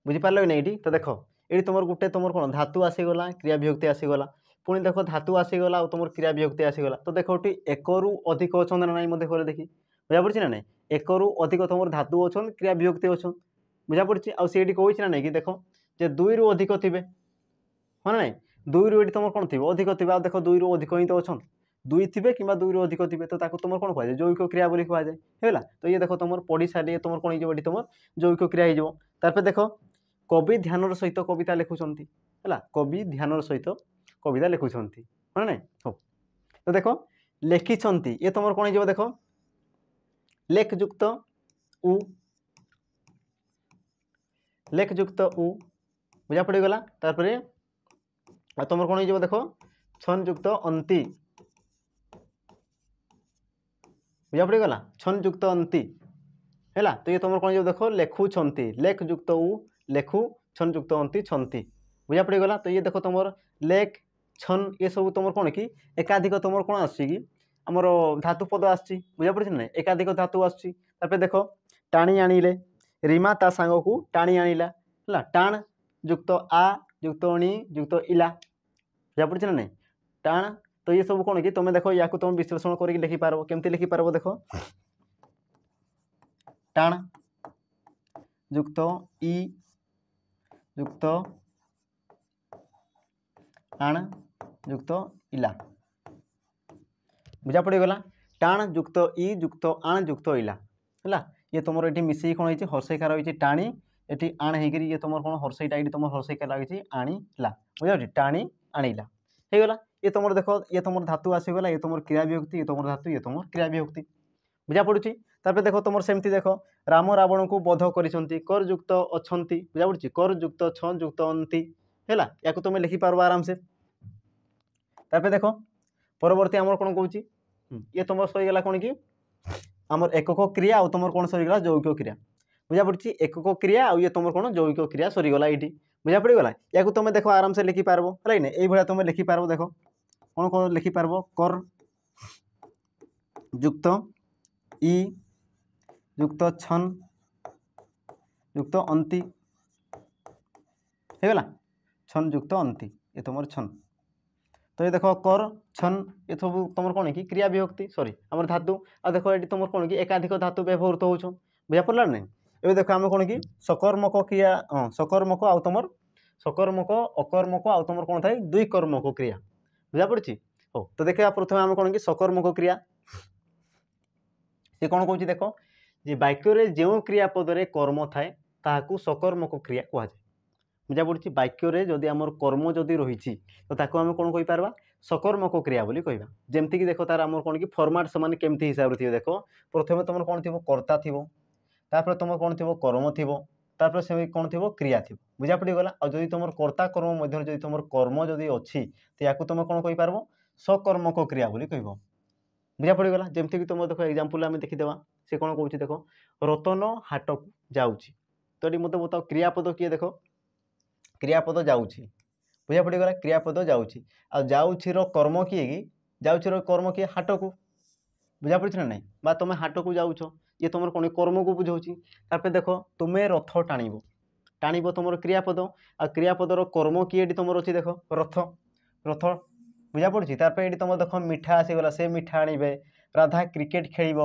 बुझीपार कि नहीं तो देख ये तुम गोटे तुम कौन धातु आसीगला क्रिया विभक्ति आसीगला पुणी देख धातु आसीगला और तुम क्रिया विभक्ति आसीगला तो देख ये एकरु अधिक अच्छा ना ना देख देखी बुझा पड़ी ना ना एकरु अधिक तुम धातु अच्छा क्रिया विभक्ति अच्छा बुझा पड़ी आसी कही ना नहीं कि देख जे दुईरु अधिक थे हाँ ना दुईरु ये तुम कौन थी अधिक थी देख दुईरु अधिक ही तो अच्छा दुई थे कि दुईरु अधिक थे तो तुम कौन कहुए यौगिक क्रिया बोली कहुए तो ये देख तुम पढ़ी सारे तुम कौन हो तुम यौगिक क्रिया हो देख कवि ध्यान सहित कविता लिखुंट है कवि ध्यान सहित कविता लिखुंट हाँ ना हो तो देख लिखिंट ये तुम कौन हो देख लेख युक्त उ लेख युक्त उ बुझा पड़गला। तापर तुम कौन हो देख छन युक्त अंति बुझा पड़गला छन युक्त अंति है तो ये तुम कौन हो देख लेखुंट लेख युक्त उ लेखु छन युक्त अंति छंती बुझा पड़गला। तो ये देख तुम लेख छन ये सब तुम कौन कि एकाधिक तुम कौन आमर धातु पद आसी बुझा पड़ी ना एकाधिक धातु आसी देख टाणी आनिले रीमा ता सांग को टाणी आनिला है टाण युक्त आ युक्त अणी युक्त इला बुझा पड़ी ना नहीं टाण तो ये सब कौन कि तुम देख या तुम विश्लेषण करके लिखिपार केमती लिखिपार देख टाण युक्त इ युक्त आण युक्त इला बुझा पड़गला टाण युक्त इ युक्त आण युक्त इला है ये तुम ये मिसई कौन हो हर्षईकार रही टाणी ये आण होगी ये तुम कौन हर्षईटा ये तुम हर्षईकार लगी आनीला बुझा टाणी आनीला हो गला ये तुम देख ये तुम धातु आसीगला ये तुम क्रिया विभक्ति ये तुम धातु ये तुम क्रिया विभक्ति बुझा पड़ुची। तापर देख तुम सेमती देख राम रावण को बध करिसंती कर युक्त अछंती बुझा पड़ुची कर युक्त छ युक्त अंती हैला या तुम लिखि पारबो आराम से। तापर देख परवर्ती आमर कोन कहूची ये तुम सहीगला कौन कि आमर एकक क्रिया और तुम कौन सरीगला जौगिक क्रिया बुझा पड़ी एकक क्रिया और ये तुम कौन जौगिक क्रिया सरीगला ये बुझा पड़गला या तुम देख आराम से लिखि पारबो है ना ये तुम लिखि पारबो देख कौन कौन लिखि पारबो कर युक्त इ युक्त छन युक्त अंति है गला छन युक्त अंति ये तुम छन तो ये देख कर छन ये सब तुम कौन कि क्रिया विभक्ति सॉरी आम धातु आ देख ये तुम कौन कि एकाधिक धातु व्यवहृत हो बुझा पड़ा ना ये देख आम कौन कि सकर्मक क्रिया हाँ सकर्मक आउ तुम सकर्मक अकर्मक आउ तुम कौन थाए दुई कर्मक क्रिया बुझा पड़ी हो। तो देखा प्रथम आम कौन कि सकर्मक क्रिया सी कौन कौन देख जे वाक्य जो क्रियापद कर्म थाए ताकू सकर्मक क्रिया कहुए बुझा पड़ी वाक्य जदि आम कर्म जदि रही तो ताकू आम कौन कहीपर सकर्मक क्रिया बोली कहवा जमती देख तार आम कौन कि फर्माट से केमती हिसाब से देख प्रथम तुम कौन थी कर्ता थी तापर तुम कौन थी कर्म थी तापर से कौन थी क्रिया थी बुझा पड़गला और जब तुम कर्ता कर्म मध्य जब तुम कर्म जदि अच्छी तो या तुम कौन कहीपर सकर्मक क्रिया बोली कह बुझा पड़गला जमती तुम देख एग्जांपल आम देखीदे से कौन कौन देख रतन हाट को जाऊँगी तो ये मतलब बताओ क्रियापद किए देख क्रियापद जाऊँगी बुझा पड़गला क्रियापद जाऊँगी आ जाऊँगी कर्म किए कि जाऊँगी कर्म किए हाट को बुझा पड़ी ना नहीं बा तुम हाट को जाऊछ ये तुम कौन कर्म को बुझाऊँगी तापर देख तुम्हें रथ टाणब टाणब तुम क्रियापद आ क्रियापदर कर्म किए तुम अच्छी देख रथ रथ बुझा पड़ी तापर ये तुम देख मिठा आसीगला से मिठा आणवे राधा क्रिकेट खेल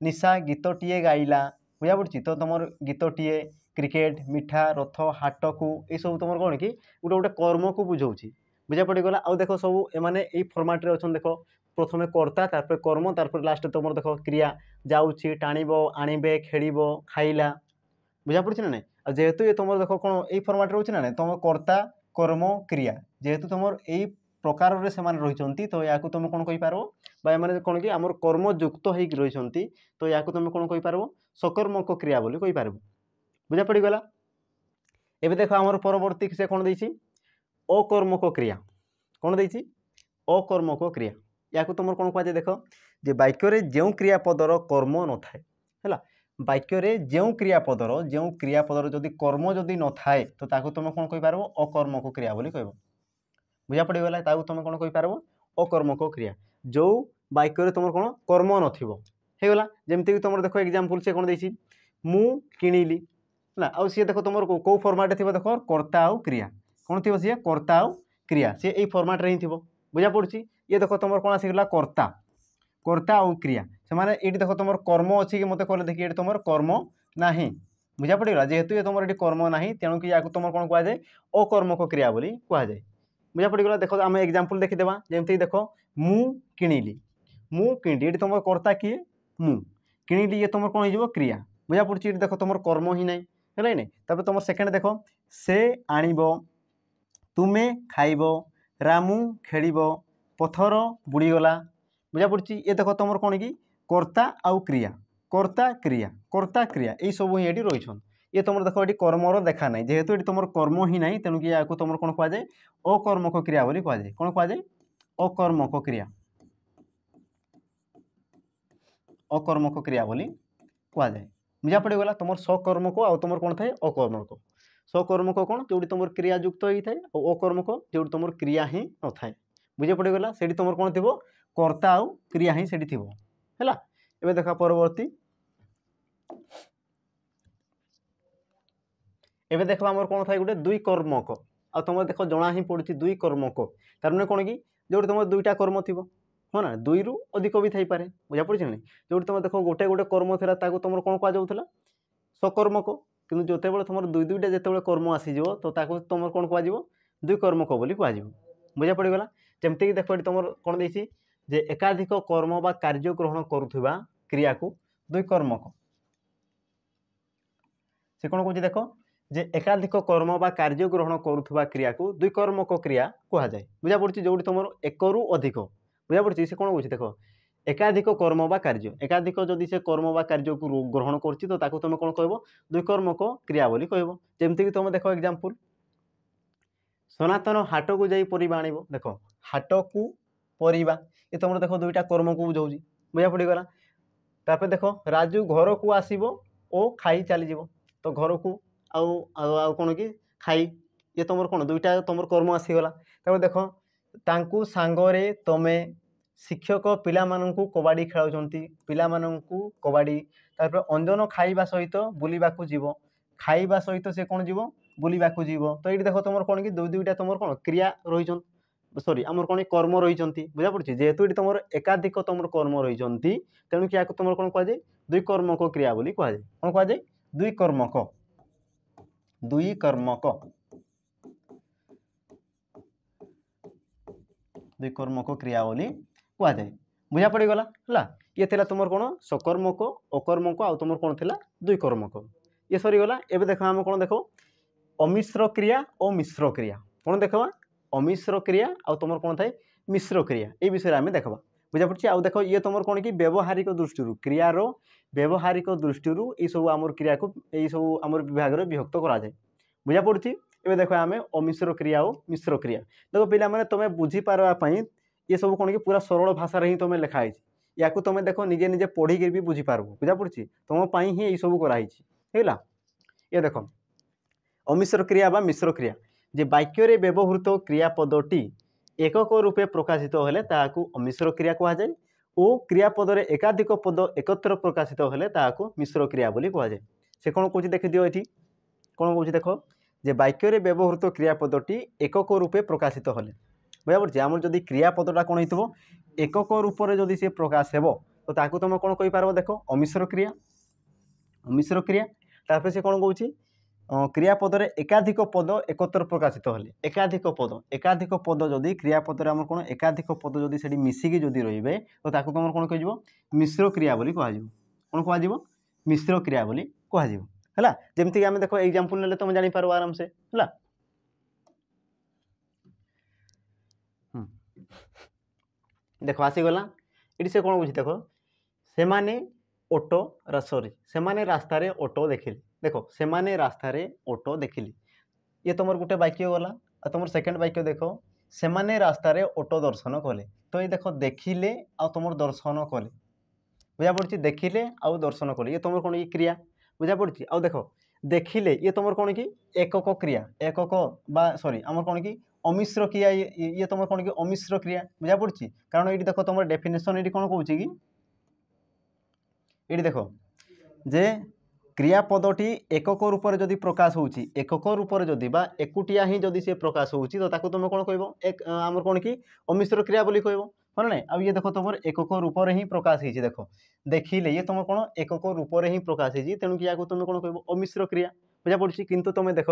निशा गीतटे गाइला बुझा पड़ी तो तुम गीतटे क्रिकेट मिठा रथ हाट को ये सब तुम कौन कि गोटे गोटे कर्म को बुझाऊँगी बुझा पड़गला आउ देख सब एमाने यही फर्माट्रे अच्छा देख प्रथम कर्ता तापर कर्म तापर लास्ट तुम देख क्रिया जाऊँगी टाणब आणवे खेल खाइला बुझा पड़ी ना नहीं जेहेतु ये तुम देख कौन यही फर्माट्रे अच्छे ना नहीं तुम कर्ता कर्म क्रिया जेहेतु तुम यही प्रकार से रही तो या तुम कौन कहीपर कौन कि आम कर्म युक्त हो रही तो या तुम कौन कहीपर सकर्मक क्रिया बोली कहीपर बुझा पड़गला। एबे देख आमर परवर्ती से कौन देछि अकर्मक क्रिया कौन देछि अकर्मक क्रिया या तुम कौन कहुए देख जे वाक्य जो क्रियापदर कर्म न थाए है वाक्य जो क्रियापदर जदि कर्म जदि न थाए तो ताकू तुम कौन कहीपर अकर्मक क्रिया बोली कहब बुझा पड़गला ताकू तुम कौन कहीपर अकर्मक क्रिया जो वाक्य तुम कौन कर्म नगला जमती तुम देख एग्जांपल से कौन देछि मु किणिली ना आउ सी देख तुम कौ फर्माट थी देख कर्ता आउ क्रिया कौन थी सी कर्ता आउ क्रिया सी यही फर्माट्रे ही थी बुझा पड़ी ये देख तुम कौन आसीगला कर्ता कर्ता आउ क्रिया से मैंने ये देख तुम कर्म अच्छी कि मत कहले देखिए तुम कर्म ना बुझा पड़गला जेहेतु ये तुम ये कर्म ना तेणुक या तुम कौन कहुए अकर्मक क्रिया बोली कहुए बुझा पड़गला देख आम एग्जांपल देखीदेवा जमती देख मु किणिली ये तुम कर्ता किए मु किणिली ये तुम कौन हो क्रिया बुझा पड़ी देख तुम कर्म ही नहीं है नहीं तापर तुम सेकेंड देख से आणब तुमे खाइब रामू खेल पथर बुड़ीगला बुझा पड़ी ये देख तुम कौन कि कर्ता आउ क्रिया कर्ता क्रिया यही सब ही ये रही ये तुम देख ये कर्मर देखा ना जेहेतु ये तुम कर्म ही ना तेणुक या तुम कौन कहुए अकर्मक क्रिया बोली कहुए कौन कहुए अकर्मक क्रिया बोली कहुए बुझा पड़गला तुम सकर्मक आउ तुम कौन थाए अकर्मक सकर्मक कौन जो तुम क्रिया युक्त होता है और अकर्मक जो तुम क्रिया ही न थाए बुझे पड़गला से तुम कौन थी कर्ता आउ क्रिया ही से है एवं देखा परवर्ती एवं देखा आम कौन थाए गोटे दुई कर्मक आ तुम देख जना ही पड़ी दुई कर्मक तार मैंने कौन कि जो तुम दुईटा कर्म थी हाँ ना दुई रु अधिक भी थी पारे बुझा पड़ी ना जो तुम देख गोटे गोटे कर्म था तुम कौन कहुला सकर्मक कि जो तुम दुई दुईटा जो कर्म आसीज तो तुम कौन कह दुई कर्मक बोली कह बुझा पड़गला जमती देख तुम कौन देसी जे एकाधिक कर्म बा कार्य ग्रहण करुवा क्रिया को दुई कर्मक से कौन कह देख जे एकाधिक कर्म बा कार्य ग्रहण करुवा क्रिया को द्विकर्मक क्रिया कहुए बुझा पड़ी जो तुम एक रु अधिक बुझा पड़ी से कौन कहे देख एकाधिक कर्म बा कार्य एकाधिक जदि से कर्म बा कार्य को ग्रहण कर तुम कौन कह द्विकर्मक क्रिया बोली कह जमीक तुम देख एग्जांपल सनातन हाट को जाई परिबा आनिबो देख हाट को परिबा ये तुम देख दुईटा कर्म को बुझाऊँ बुझा पड़गला तापर देख राजू घर को आसो और खाई चली तो घर को आउ कौन कि खाई ये तुम कौन दुईटा तुम कर्म आसीगला तापर देख तांकू सांगरे तमे शिक्षक पिला माननकू कबाड़ी खेलाउछंती पिला माननकू कबाड़ी तापर अंजन खाइबा सहित बुलिबाकू जीव खाइबा सहित से कौन जीव बुलिबाकू जीव तो ये देख तुम कौन कि दुईटा तुम कौन क्रिया रही सॉरी आमर कौन कर्म रही बुझा पड़ी जेहेतु ये तुम एकाधिक तुम कर्म रही तेणु क्या तुम कौन कहुए द्विकर्मक क्रिया बोली कहुए कौन कहुए द्विकर्मक द्विकर्मक द्विकर्मक क्रिया बोली कहुए बुझा पड़गला है ये थिला तुम कौन सकर्मक अकर्मक आउ तुम कौन थिला द्विकर्मक ये सरीगला एवं देख आम कौन देख अमिश्र क्रिया और मिश्र क्रिया कौन देखा अमिश्र क्रिया आउ तुम कौन थाए मिश्र क्रिया ये विषय में देखा बुझा पड़ी आउ देख ये तुम कौन कि व्यवहारिक दृष्टि क्रियार व्यवहारिक दृष्टि ये सब आम क्रिया को यही सब आम विभाग विभक्त कराए बुझा पड़ी एवं देख आम अमिश्र क्रिया और मिश्र क्रिया देख पे तुम बुझीपाराई ये सब कौन कि पूरा सरल भाषा ही तुम लिखाई या तुम देख निजे निजे पढ़ी भी बुझीपार बुझा पड़ी तुम ही यही सब कराई ये देख अमिश्र क्रिया बा मिश्र क्रिया जे वाक्य व्यवहृत क्रियापदटी एकक रूपे प्रकाशित हेले ताहाकू अमिश्र क्रिया कहुए और क्रियापद एकाधिक पद एकत्र प्रकाशित हेले ताहाकू मिश्र क्रिया बोली कहुए से कौन कौन देख दियो ये कौन कौन देख जे वाक्य व्यवहृत क्रियापदटी एकक रूपे प्रकाशित हेले बुझा पड़ी आम जदि क्रियापदटा कौन हो एकक रूप से जदि सी प्रकाश हो तो ताकू तुम कौन कहींपार देख अमिश्र क्रिया अमिश्र क्रिया तापर से कौन कौन क्रियापद एकाधिक पद एकत्र प्रकाशित हेले एकाधिक पद जदि क्रियापद आम कौन एकाधिक पद जदि से मिसिकी जदि रे तो ताकू तुम कौन कह मिश्र क्रिया बोली कह कौन कह मिश्र क्रिया बोली कहला जमीक आम देख एग्जांपल ने तुम जानी पार आराम से है देख आसीगला ये से कौन बुझी देख से ऑटो सॉरी से रास्ता ऑटो देखिले देख से रास्ता ऑटो देखिले ये तुम गोटे वाक्य गला और तुम सेकेंड वाक्य देख से रास्ता ऑटो दर्शन कले तो ये देख देखिले आ तुम दर्शन कले बुझा पड़ी देखिले आउ दर्शन कले ये तुम कौन ये क्रिया बुझा पड़ी आउ देख देखिले ये तुम कौन कि एकक क्रिया एकक बा सॉरी आम कौन कि अमिश्र क्रिया ये तुम कौन कि अमिश्र क्रिया बुझा पड़ी कारण ये देख तुम डेफिनेशन ये कौन कौच कि ये देख जे क्रियापदटी एकक रूप से जदि प्रकाश होची एकक रूप से जदि बा एकुटिया ही जदि से प्रकाश होची तो ताको तुम कौन कह एक आमर कौन कि अमिश्र क्रिया बोली कह हाँ ना अब ये देख तुम एकक रूप से ही प्रकाश होती देख देखिले ये तुम कौन एकक रूप से ही प्रकाश होती तेणु कि तुम कौन कह अमिश्र क्रिया बुझा पड़ी किंतु तुम देख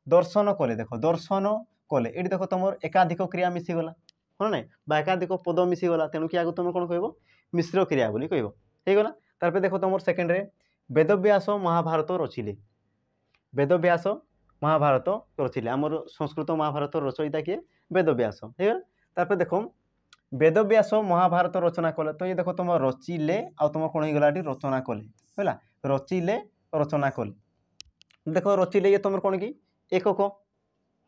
दर्शन कले देख दर्शन कले ये देख तुम एकाधिक क्रिया मिसीगला हाँ ना बा एकाधिक पद मिसीगला तेणु कि तुम कौन कह मिश्र क्रिया बोली कहगला तार देख तुम सेकेंड रे वेदव्यास महाभारत रचिले वेदव्यास महाभारत रचिले आमर संस्कृत महाभारत रचयिता किए वेदव्यास तार देख वेदव्यास महाभारत रचना कले तो ये देख तुम रचिले आ तुम कौन होगा रचना कले है रचिले रचना कले देख रचिले ये तुम कौन कि एकक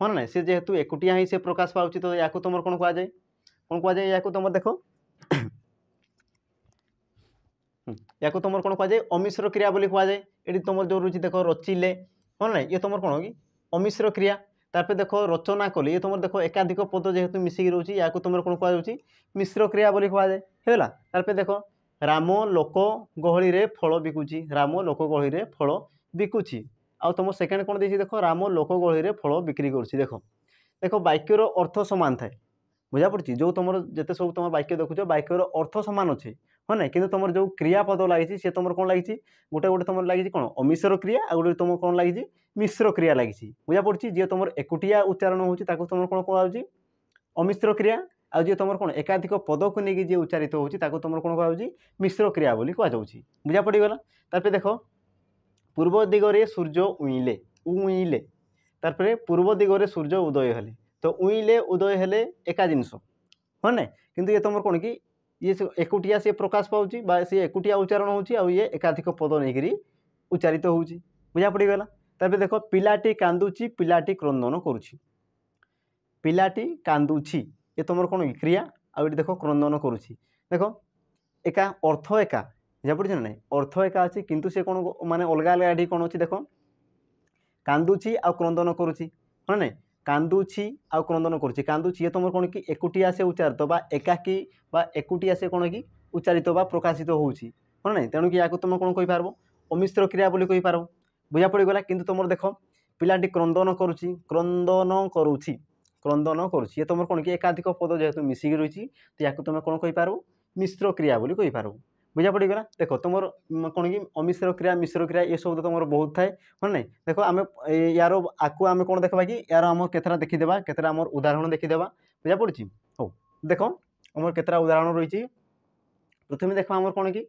हाँ ना सी जेहेतु एकुटिया ही से प्रकाश पाँच तो या तुम कौन कहुए या तुम देख या तुम कौन कहुए अमिश्र क्रिया बोली कहुए ये तुम जो रुचि देख रचिले हाँ ना ये तुम कौन कि अमिश्र क्रिया तापर देख रचना कले ये तुम देख एकाधिक पद जेहेतु मिसिकी रोचे या तुम कौन कहुए मिश्र क्रिया बोली कहुए तापर देख राम लोक गहली रे फल बिकुची राम लोक गहली रे फल बिकुची आ तुम सेकेंड कौन देखिए देख राम लोक गहली रे फल बिक्री कर देख देख वाक्यर अर्थ सामान थाए बुझा पड़ी जो तुम जिते सब तुम वाक्य देखुच वाक्यर अर्थ सामान अच्छे हाँ ना कि तुम जो क्रियापद लगी सी तुम कौन लगी गोटे गोटे तुम लगी कौन अमिश्र क्रिया आ गोटे तुम कौन लगी मिश्र क्रिया लगी बुझा पड़ी जी तुम एकुटिया उच्चारण होती तुम कौन कहुँ अमिश्र क्रिया आ जी तुम कौन एकाधिक पद को लेकिन जी उच्चारित होती तुम कौन कहुँ मिश्र क्रिया बोली कहुँ बुझा पड़गला तापर देख पूर्व दिगरे सूर्य उइले उइले तारपरे पूर्व दिगरे सूर्य उदय हेले तो उइले उदय हेले एका जिनस हाँ ना किंतु ये तुम कौन कि ये एकुटिया सी प्रकाश पाँच सी एकुटिया उच्चारण हो ये एकाधिक पद नहीं उच्चारित हो बुझा पड़गला तापर देख पिलाटी कांदुची पिलाटी क्रंदन करुची पिलाटी कांदुची ये तुम कौन क्रिया आउ देख क्रंदन करुची देख एका अर्थ एका बुझा पड़ी ना अर्थ एका अच्छी किंतु से कौन माने अलग अलग कौन अच्छी देख कांदुची आ क्रंदन करुची हाँ ना कांदुची आ क्रंदन करुची कांदुची ये तुम कौन कि एकुटिया से उच्चारित बा एकाकी बा एकुटिया से कौन कि उच्चारित बा प्रकाशित होउची हाँ ना तेणुक या तुम कौन कही पारबो अमिश्र क्रिया बोली कही पारबो बुझा पड़गला किंतु तुम देख पिलाटी क्रंदन करुची क्रंदन करुची ये तुम कौन कि एकाधिक पद जेहेतु मिसिकी रही तो या तुम कौन कही पारबो मिश्र क्रिया बोली कही पारबो बुझा पड़गला देख तुम कौन कि अमिश्र क्रिया मिश्र क्रिया ये सब तुम बहुत थाए हाँ ना देख आम यार आकु आम कौन देखा कि यार आम केतरा देखीदेवा केतरा आम उदाहरण देखीदेवा बुझा पड़ी हो देख आम केतरा उदाहरण रही प्रथम देख आम कौन कि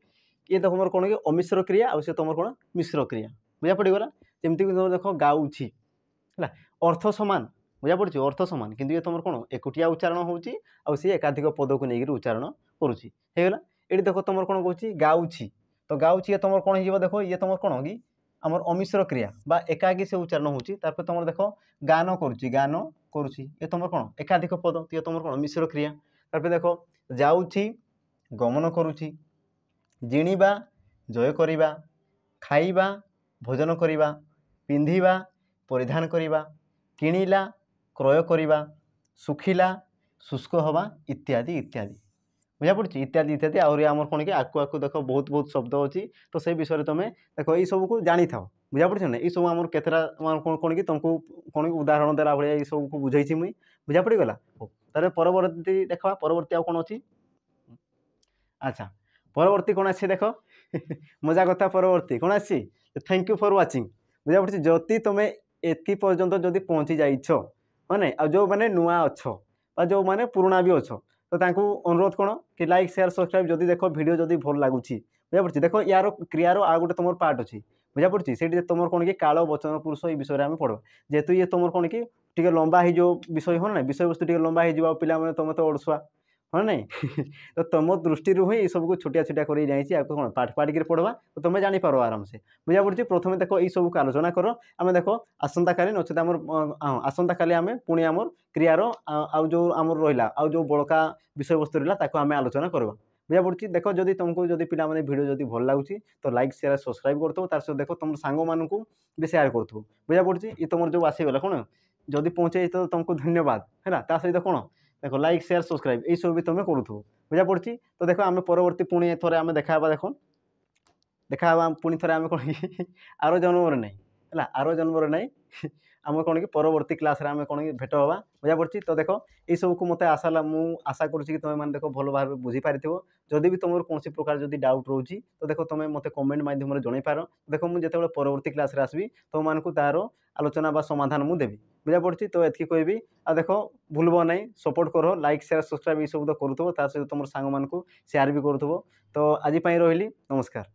ये तुम कौन कि अमिश्र क्रिया आ तुम कौन मिश्र क्रिया बुझा पड़गला जमती देख गाउची है अर्थ सामान बुझा पड़ी अर्थ सामान किंतु ये तुम कौन एकुटिया उच्चारण होसी एकाधिक पद को लेकर उच्चारण करुला ये देख तुम कौन कौन गाउची तो गाउची ये तुम कौन हो देख ये तुम कौन कि आमर अमिश्र क्रिया बा एकाकी से उच्चारण होपर तुम देख गान करुची ये तुम कौन एकाधिक पद ये तुम कौन मिश्र क्रिया तापर देख जाऊँगी गमन करुची जिणिबा जय करिबा खाइबा भोजन करिबा पिंधिबा परिधान करिबा किणिला क्रय करिबा सुखिला शुष्क हवा इत्यादि इत्यादि बुझा पड़ी इत्यादि इत्यादि आहरी आमर कौन कि आकु आकु देख बहुत बहुत शब्द अच्छी तो से विषय तुम देख ये सब को जानी था बुझा पड़ी ना ये सब आम केतरा कौन कि तुमको कौन उदाहरण देला भाई ये सब को बुझे मुई बुझा पड़गला तार परवर्ती देखा परवर्ती आ कौन अच्छी अच्छा परवर्ती कौन आसी देख मजा कथा परवर्ती कौन आसी थैंक यू फॉर वाचिंग बुझा पड़ी जदि तुम एति पर्यंत जदि पहुँची जाइछ हाँ ना आ जो मैंने नुआ अच्छ जो मैंने पुराना भी अच्छ तो तांकू अनुरोध कौन कि लाइक शेयर सब्सक्राइब जदि देख वीडियो जदि भल लगुच बुझा पड़ी देख यार क्रियार आ गोटे तुम पार्ट अच्छी बुझा पड़ी से तुम कौन कि काल वचन पुरुष ये विषय में पढ़ो जेहेतु ये तुम कौन कि टे लंबा हो विषय हो ना विषय वस्तु टे लंबा हो पे तुम तो ओडसुआ हाँ नहीं तो तुम दृष्टि ही ये सब को छोटिया छोटिया कर जाइए कौन पाठ पाटिक पढ़वा तो तुम जापर आराम से बुझा पड़ी प्रथम देख ये सब को आलोचना कर आम देख आसंता काली नचेत आम आसंता काली आम पुणी आम क्रियार आउ जो आम रहा आउ जो बड़का विषय वस्तु रहा आम आलोचना करवा बुझा पड़ी देख जदि तुमको जदि पिला माने वीडियो जदि भल लगुच तो लाइक शेयर सब्सक्राइब करथो तार सहित देख तुम सांग मानू भी शेयर करथो बुझा पड़ी ये तुम जो आसीगला कौन जदि पहुँचे तो तुमको धन्यवाद है सहित कौन देख लाइक शेयर सब्सक्राइब ये सब भी तुम करूथो बुझा पड़ी तो देख आम परवर्ती पुणी थे आम देखा देख देखा पुणी थे आम कौन आर जन्म नहीं है आर जन्म नहीं आम कौन कि परवर्ती क्लास आम कौन कि भेट हवा बुझा पड़ी तो देख ये सब को मत आशा आशा करुँच कि तुम देख भल भाव बुझी पार जदि भी तुम कौन प्रकार जदि डाउट रोचे तो देख तुम मत कमेंट माध्यम जन पार देख मुझे परवर्ती क्लास आसबि तुमको तार आलोचना बा समाधान मुझे देवी बुझा पड़ी तो ये कहबी आ देख भूलब ना सपोर्ट कर लाइक शेयर सब्सक्राइब ये सब तो करूथो तार सहित तुम सांग मानू शेयर भी करूथो तो आज रही नमस्कार।